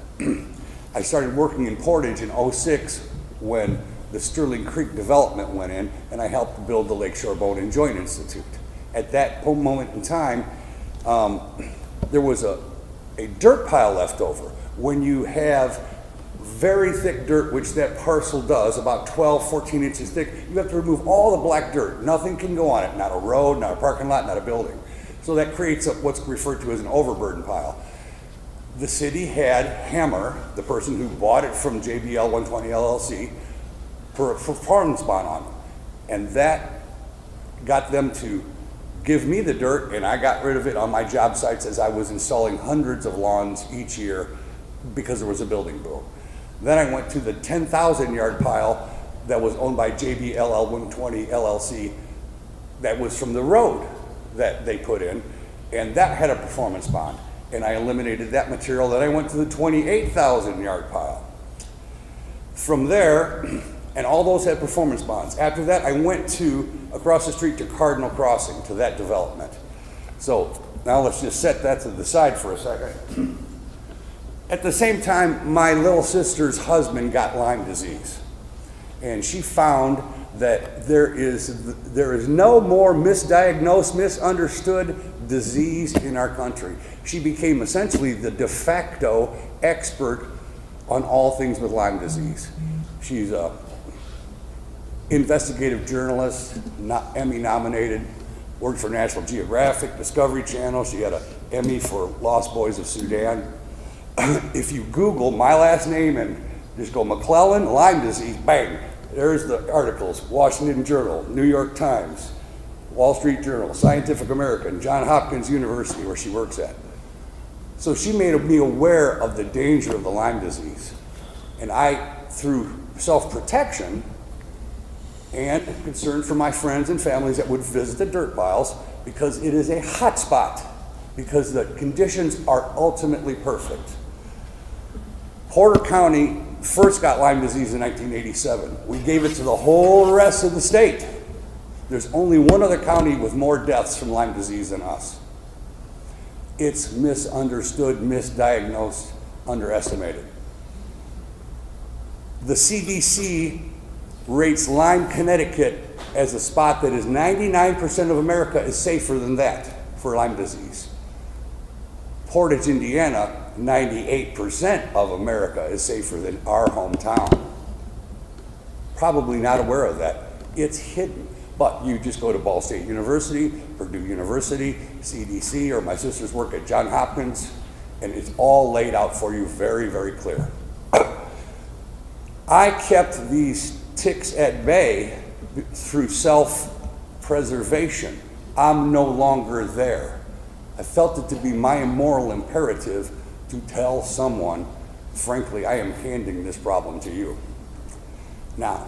I started working in Portage in '06 when the Sterling Creek development went in, and I helped build the Lakeshore Bone and Joint Institute. At that moment in time, there was a dirt pile left over. When you have very thick dirt, which that parcel does, about 12, 14 inches thick, you have to remove all the black dirt. Nothing can go on it, not a road, not a parking lot, not a building. So that creates what's referred to as an overburden pile. The city had Hammer, the person who bought it from JBL 120 LLC, for a performance bond on them. And that got them to give me the dirt, and I got rid of it on my job sites as I was installing hundreds of lawns each year because there was a building boom. Then I went to the 10,000 yard pile that was owned by JBL 120 LLC that was from the road that they put in, and that had a performance bond. And I eliminated that material. Then I went to the 28,000 yard pile. From there, and all those had performance bonds. After that, I went to across the street to Cardinal Crossing, to that development. So now let's just set that to the side for a second. At the same time, my little sister's husband got Lyme disease. And she found that there is no more misdiagnosed, misunderstood disease in our country. She became essentially the de facto expert on all things with Lyme disease. She's a investigative journalist, not Emmy nominated, worked for National Geographic, Discovery Channel. She had an Emmy for Lost Boys of Sudan. If you Google my last name and just go McClellan, Lyme disease, bang, there's the articles. Washington Journal, New York Times, Wall Street Journal, Scientific American, Johns Hopkins University, where she works at. So she made me aware of the danger of the Lyme disease. And I, through self-protection and concern for my friends and families that would visit the dirt piles, because it is a hot spot, because the conditions are ultimately perfect. Porter County first got Lyme disease in 1987. We gave it to the whole rest of the state. There's only one other county with more deaths from Lyme disease than us. It's misunderstood, misdiagnosed, underestimated. The CDC rates Lyme, Connecticut as a spot that is 99% of America is safer than that for Lyme disease. Portage, Indiana, 98% of America is safer than our hometown. Probably not aware of that. It's hidden. But you just go to Ball State University, Purdue University, CDC, or my sisters work at Johns Hopkins, and it's all laid out for you very, very clear. I kept these ticks at bay through self-preservation. I'm no longer there. I felt it to be my moral imperative to tell someone, frankly, I am handing this problem to you. Now,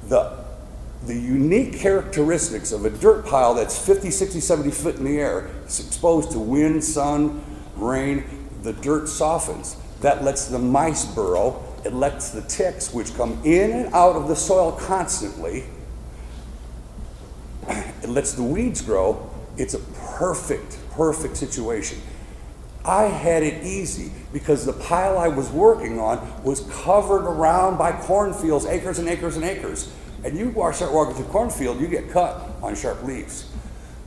the unique characteristics of a dirt pile that's 50, 60, 70 foot in the air, it's exposed to wind, sun, rain, the dirt softens. That lets the mice burrow. It lets the ticks, which come in and out of the soil constantly, it lets the weeds grow. It's a perfect situation. I had it easy because the pile I was working on was covered around by cornfields, acres and acres and acres. And you start walking through cornfield, you get cut on sharp leaves.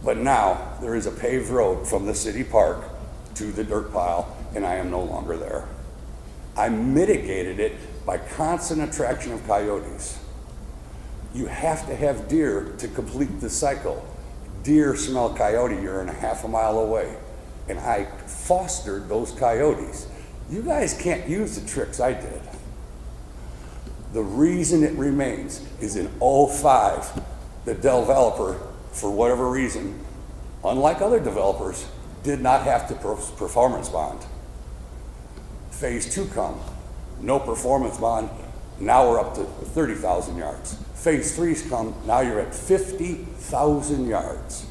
But now there is a paved road from the city park to the dirt pile, and I am no longer there. I mitigated it by constant attraction of coyotes. You have to have deer to complete the cycle. Deer smell coyote, you're a half a mile away. And I fostered those coyotes. You guys can't use the tricks I did. The reason it remains is in 2005, the developer, for whatever reason, unlike other developers, did not have to performance bond. Phase 2 come, no performance bond, now we're up to 30,000 yards. Phase 3's come, now you're at 50,000 yards.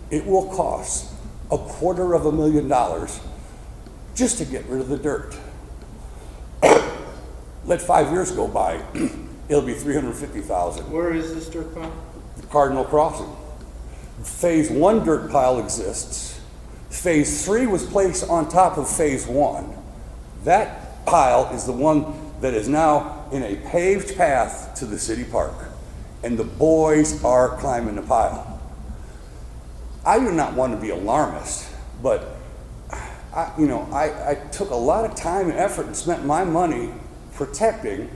It will cost $250,000 just to get rid of the dirt. Let 5 years go by, it'll be $350,000. Where is this dirt pile? Cardinal Crossing. Phase 1 dirt pile exists. Phase 3 was placed on top of Phase 1. That pile is the one that is now in a paved path to the city park. And the boys are climbing the pile. I do not want to be alarmist, but I took a lot of time and effort and spent my money protecting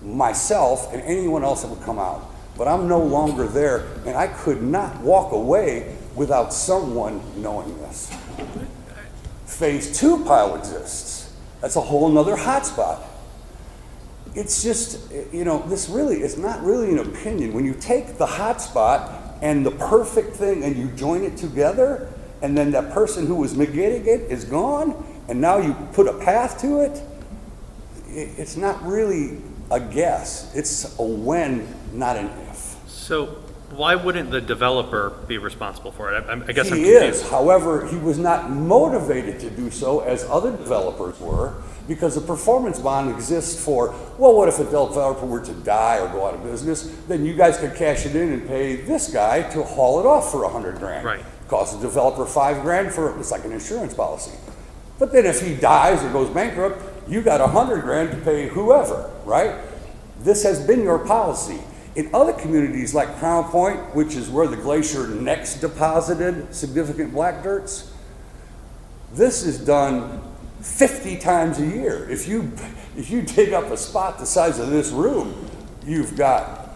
myself and anyone else that would come out. But I'm no longer there, and I could not walk away without someone knowing this. Phase 2 pile exists. That's a whole nother hotspot. It's just, this really is not really an opinion. When you take the hotspot and the perfect thing and you join it together, and then that person who was mitigating it is gone, and now you put a path to it, it's not really a guess. It's a when, not an if. So why wouldn't the developer be responsible for it? I guess I'm He confused. is. However, he was not motivated to do so as other developers were, because the performance bond exists for, well, what if a developer were to die or go out of business? Then you guys could cash it in and pay this guy to haul it off for $100,000. Right. Cost the developer $5,000 for it's like an insurance policy. But then if he dies or goes bankrupt, you got $100,000 to pay whoever, right? This has been your policy. In other communities like Crown Point, which is where the glacier next deposited significant black dirts, this is done 50 times a year. If you dig up a spot the size of this room, you've got,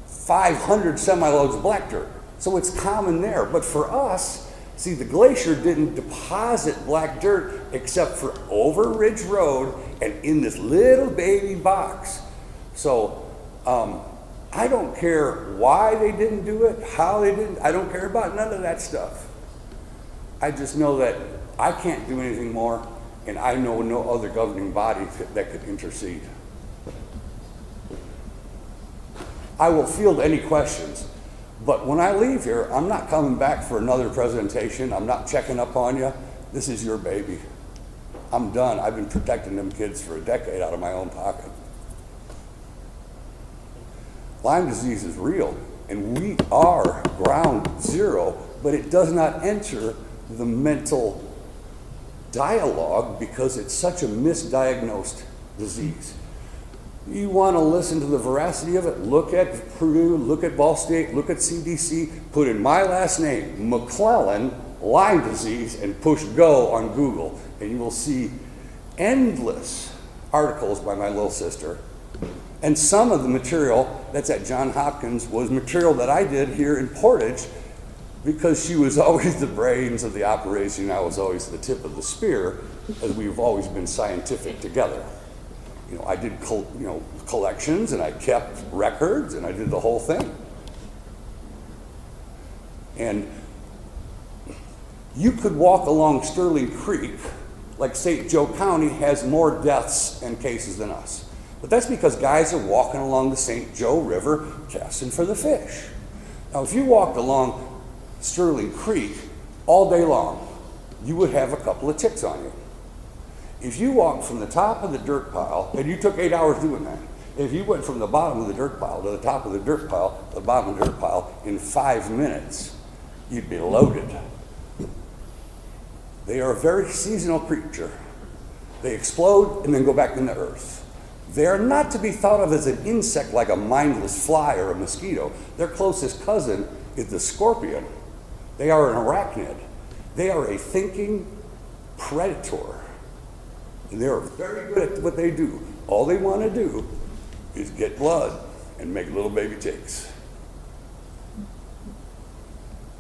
500 semi-loads of black dirt. So it's common there. But for us, see, the glacier didn't deposit black dirt except for over Ridge Road and in this little baby box. So I don't care why they didn't do it, how they didn't. I don't care about none of that stuff. I just know that I can't do anything more, and I know no other governing body that could intercede. I will field any questions, but when I leave here, I'm not coming back for another presentation. I'm not checking up on you. This is your baby. I'm done. I've been protecting them kids for a decade out of my own pocket. Lyme disease is real, and we are ground zero, but it does not enter the mental dialogue because it's such a misdiagnosed disease. You want to listen to the veracity of it, look at Purdue, look at Ball State, look at CDC, put in my last name, McClellan, Lyme disease, and push go on Google, and you will see endless articles by my little sister. And some of the material that's at Johns Hopkins was material that I did here in Portage, because she was always the brains of the operation. I was always the tip of the spear, as we've always been scientific together. You know, I did collections, and I kept records, and I did the whole thing. And you could walk along Sterling Creek, like St. Joe County has more deaths and cases than us. But that's because guys are walking along the St. Joe River casting for the fish. Now, if you walked along Sterling Creek all day long, you would have a couple of ticks on you. If you walked from the top of the dirt pile, and you took 8 hours doing that, if you went from the bottom of the dirt pile to the top of the dirt pile to the bottom of the dirt pile in 5 minutes, you'd be loaded. They are a very seasonal creature. They explode and then go back into earth. They are not to be thought of as an insect like a mindless fly or a mosquito. Their closest cousin is the scorpion. They are an arachnid. They are a thinking predator. And they are very good at what they do. All they want to do is get blood and make little baby ticks.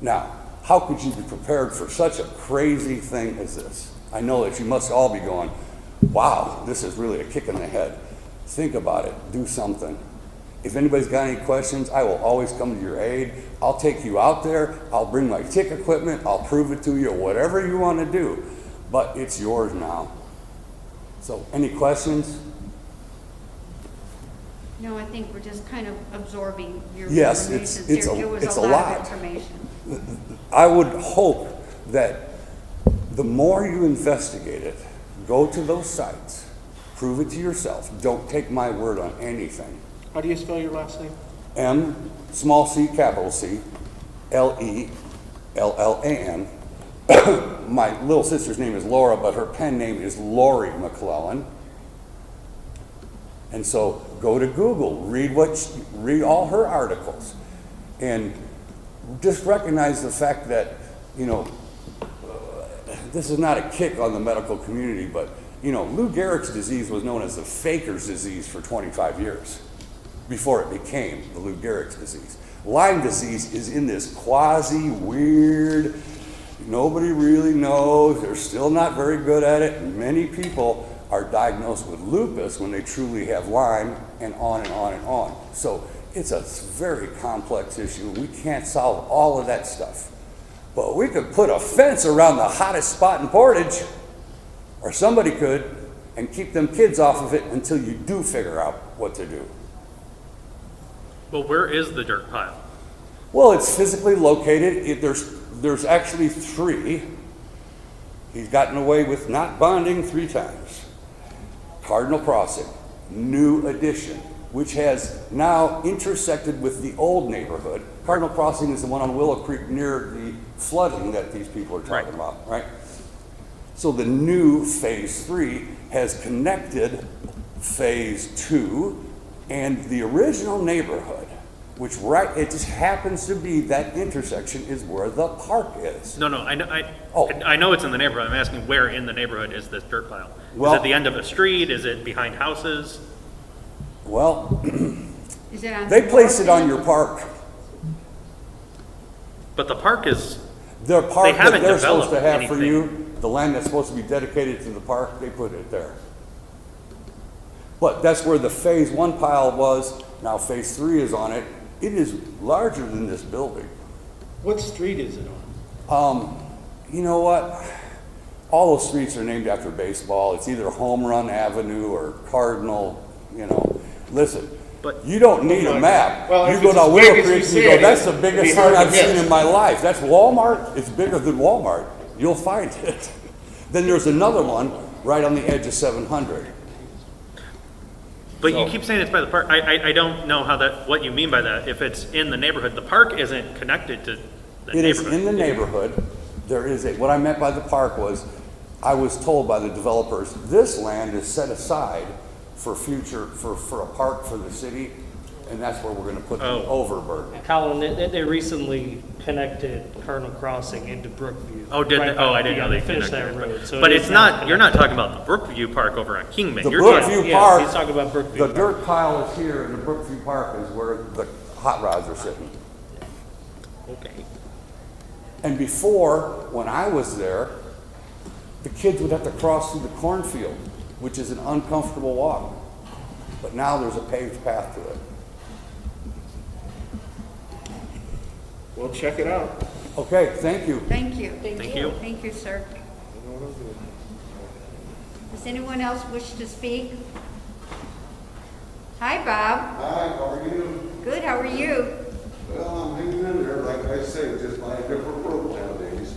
Now, how could you be prepared for such a crazy thing as this? I know that you must all be going, wow, this is really a kick in the head. Think about it. Do something. If anybody's got any questions, I will always come to your aid. I'll take you out there. I'll bring my tick equipment. I'll prove it to you, whatever you want to do. But it's yours now. So, any questions? No, I think we're just kind of absorbing your Yes, information. It was it's a a lot lot. of information. I would hope that the more you investigate it, go to those sites, prove it to yourself. Don't take my word on anything. How do you spell your last name? M, small c, capital C, L-E-L-L-A-N. My little sister's name is Laura, but her pen name is Lori McClellan. And so go to Google, read all her articles, and just recognize the fact that, you know, this is not a kick on the medical community, but, you know, Lou Gehrig's disease was known as the faker's disease for 25 years before it became the Lou Gehrig's disease. Lyme disease is in this quasi-weird, nobody really knows, they're still not very good at it, and many people are diagnosed with lupus when they truly have Lyme, and on and on and on. So it's a very complex issue. We can't solve all of that stuff. But we could put a fence around the hottest spot in Portage, or somebody could, and keep them kids off of it until you do figure out what to do. Well, where is the dirt pile? Well, it's physically located. There's actually 3. He's gotten away with not bonding 3 times. Cardinal Crossing, new addition, which has now intersected with the old neighborhood. Cardinal Crossing is the one on Willow Creek near the flooding that these people are talking about, right? So the new Phase 3 has connected Phase 2 and the original neighborhood, which it just happens to be that intersection is where the park is. No, I know it's in the neighborhood. I'm asking where in the neighborhood is this dirt pile? Well, is it the end of a street? Is it behind houses? Well, Is it on they the place it north on end? your park. But the park is, Their park they that haven't they're supposed developed to have for anything. you, the land that's supposed to be dedicated to the park, they put it there. But that's where the Phase 1 pile was. Now Phase 3 is on it. It is larger than this building. What street is it on? You know what? All those streets are named after baseball. It's either Home Run Avenue or Cardinal, you know. Listen, but you don't need a map. Well, you if go it's to as Willow big as you Creek and say you go, it that's is, the it'd be biggest hard thing to I've seen miss. in my life. That's Walmart. It's bigger than Walmart. You'll find it. Then there's another one right on the edge of 700. But you keep saying it's by the park. I don't know what you mean by that. If it's in the neighborhood, the park isn't connected to the It is neighborhood. in the neighborhood. There is what I meant by the park was, I was told by the developers, this land is set aside for a park for the city, and that's where we're gonna put the overburden. Colin, they recently connected Cardinal Crossing into Brookview. Oh, did they? Oh, I didn't know they finished connected that it. road. So But it it's is not, you're not talking about the Brookview Park over on Kingman. The You're Brookview yes, Park. he's talking about Brookview The Park. dirt pile is here, and the Brookview Park is where the hot rods are sitting. Okay. And before, when I was there, the kids would have to cross through the cornfield, which is an uncomfortable walk. But now there's a paved path to it. We'll check it out. Okay, thank you. Thank you. Thank you. Thank you, sir. Does anyone else wish to speak? Hi, Bob. Hi, how are you? Good, how are you? Well, I'm hanging in there, like I say, just like a different world nowadays.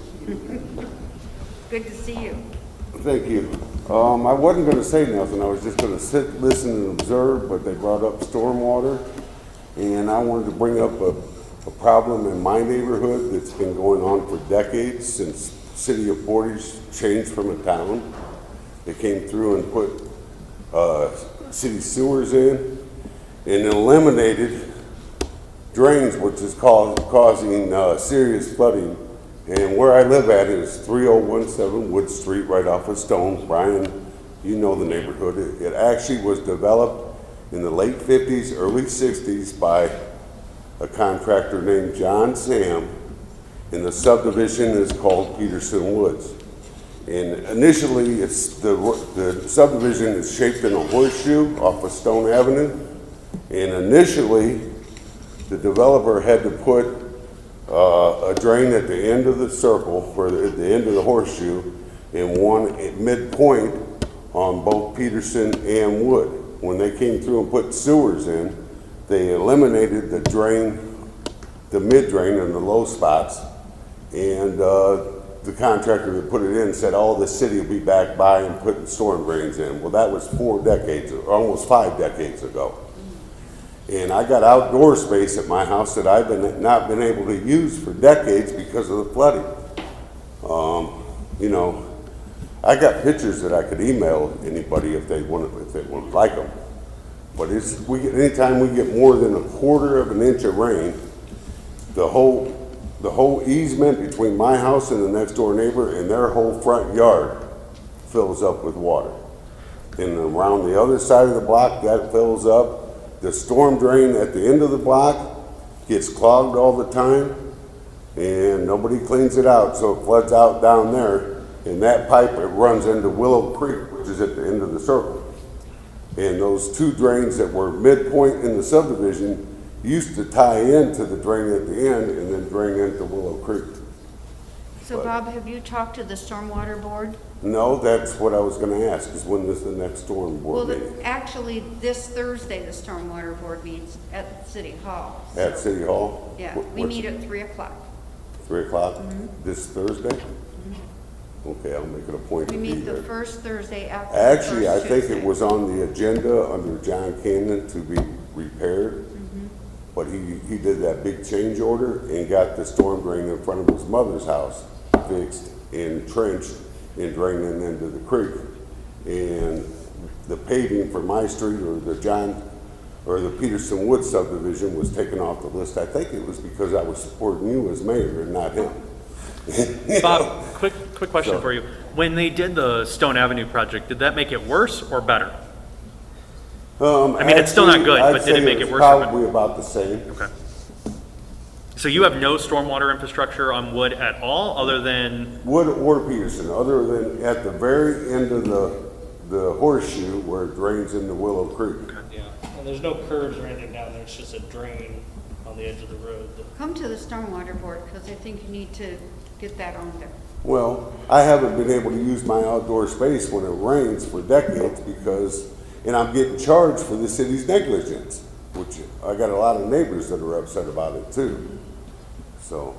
Good to see you. Thank you. I wasn't gonna say nothing, I was just gonna sit, listen, and observe, but they brought up stormwater, and I wanted to bring up a problem in my neighborhood that's been going on for decades, since City of Portage changed from a town. They came through and put city sewers in, and eliminated drains, which is causing serious flooding. And where I live at is 3017 Wood Street, right off of Stone. Brian, you know the neighborhood. It actually was developed in the late 50s, early 60s by a contractor named John Sam, and the subdivision is called Peterson Woods. And initially, the subdivision is shaped in a horseshoe off of Stone Avenue, and initially, the developer had to put a drain at the end of the circle, or at the end of the horseshoe, and one at midpoint on both Peterson and Wood. When they came through and put sewers in, they eliminated the drain, the mid-drain and the low spots, and the contractor that put it in said, oh, the city will be back by and putting storm drains in. Well, that was 4 decades, almost 5 decades ago. And I got outdoor space at my house that I've not been able to use for decades because of the flooding. You know, I got pictures that I could email anybody if they would like them. But anytime we get more than 1/4 of an inch of rain, the whole easement between my house and the next door neighbor and their whole front yard fills up with water. And around the other side of the block, that fills up. The storm drain at the end of the block gets clogged all the time, and nobody cleans it out, so it floods out down there. And that pipe, it runs into Willow Creek, which is at the end of the circle. And those 2 drains that were midpoint in the subdivision used to tie into the drain at the end and then drain into Willow Creek. So Bob, have you talked to the Stormwater Board? No, that's what I was gonna ask, is when is the next storm board Well, meeting? actually, this Thursday, the Stormwater Board meets at City Hall. At City Hall? Yeah, Wh- we what's meet it? at 3 o'clock. 3 o'clock Mhm. this Thursday? Okay, I'll make it a point We to be meet the there. first Thursday after the Actually, I first think Tuesday. it was on the agenda under John Cannon to be repaired, Mhm. but he did that big change order and got the storm drain in front of his mother's house fixed and trenched and draining into the creek. And the paving for my street or the Peterson Woods subdivision was taken off the list. I think it was because I was supporting you as mayor and not him. Bob, quick question So- for you. When they did the Stone Avenue project, did that make it worse or better? I mean, it's still not good, I'd but did say it make was it worse or better? Probably about the same. Okay. So you have no stormwater infrastructure on Wood at all, other than, Wood or Peterson, other than at the very end of the horseshoe where it drains into Willow Creek. Yeah, and there's no curves or anything down there, it's just a drain on the edge of the road. Come to the Stormwater Board, because I think you need to get that on there. Well, I haven't been able to use my outdoor space when it rains for decades and I'm getting charged for the city's negligence, which I got a lot of neighbors that are upset about it too. So,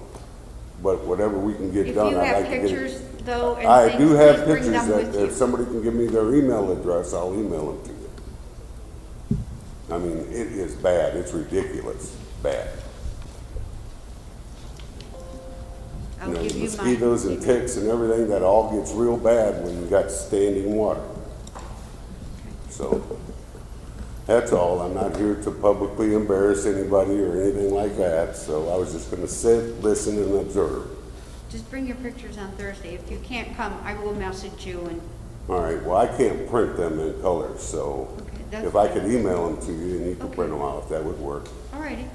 but whatever we can get If done, you I'd have like to get it. pictures though, and I things, do have please bring pictures them that with you. if somebody can give me their email address, I'll email them to you. I mean, it is bad. It's ridiculous bad. I'll You know, give you mosquitoes mine. and ticks and everything, that all gets real bad when you got standing water. So, that's all. I'm not here to publicly embarrass anybody or anything like that, so I was just gonna sit, listen, and observe. Just bring your pictures on Thursday. If you can't come, I will message you and, All right, well, I can't print them in color, so that's if I fine. could email them to you and you could Okay. print them out, if that would work. all righty.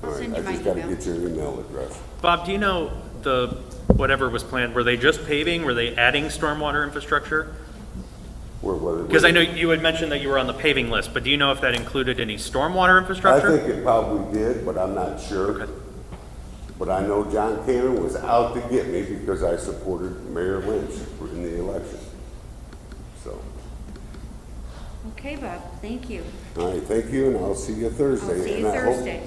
All I'll right, send I you my just gotta email. get your email address. Bob, do you know the, whatever was planned, were they just paving? Were they adding stormwater infrastructure? Because I know you had mentioned that you were on the paving list, but do you know if that included any stormwater I infrastructure? think it probably did, but I'm not sure. But I know John Cannon was out to get me because I supported Mayor Lynch in the election. So, Okay, Bob, thank you. all right, thank you, and I'll see you Thursday. I'll see you And I hope- Thursday.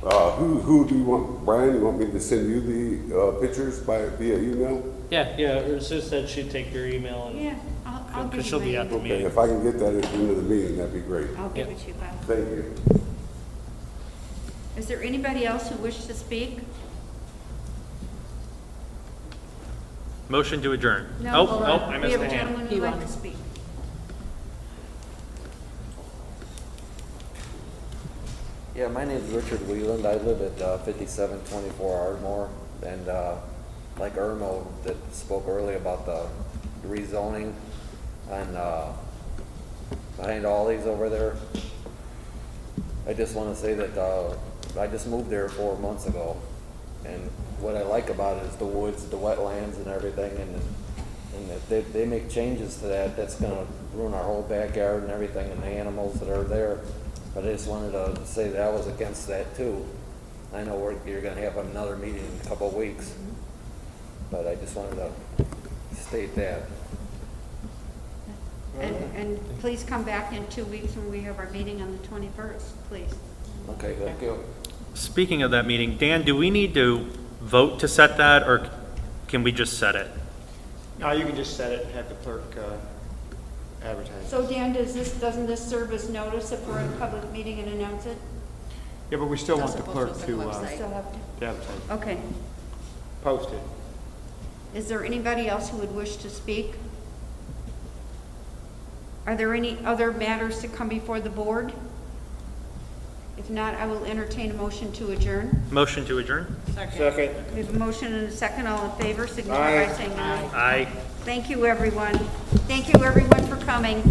Who do you want, Brian, you want me to send you the pictures via email? Yeah, Sue said she'd take your email and. Yeah, I'll give Because you she'll my be at the email. Okay, meeting. if I can get that at the end of the meeting, that'd be great. I'll give it to you, Bob. Thank you. Is there anybody else who wishes to speak? Motion to adjourn. No, Oh, hold oh, on. I We missed have a a hand. gentleman who'd like to speak. Yeah, my name is Richard Wheeland. I live at 5724 Ardmore, and like Irmo that spoke earlier about the rezoning on behind Ollie's over there. I just want to say that I just moved there 4 months ago, and what I like about it is the woods, the wetlands, and everything, and if they make changes to that, that's going to ruin our whole backyard and everything, and the animals that are there. But I just wanted to say that I was against that too. I know you're going to have another meeting in a couple of weeks, but I just wanted to state that. And please come back in 2 weeks when we have our meeting on the 21st, please. Okay, thank you. Speaking of that meeting, Dan, do we need to vote to set that, or can we just set it? No, you can just set it and have the clerk advertise. So Dan, doesn't this serve as notice if we're in a public meeting and announce it? Yeah, but we still want the Still clerk have to to- advertise, Okay. post it. Is there anybody else who would wish to speak? Are there any other matters to come before the board? If not, I will entertain a motion to adjourn. Motion to adjourn? Second. We have a motion and a second. All in favor, signify by Aye. saying aye. Aye. Thank you, everyone. Thank you, everyone, for coming.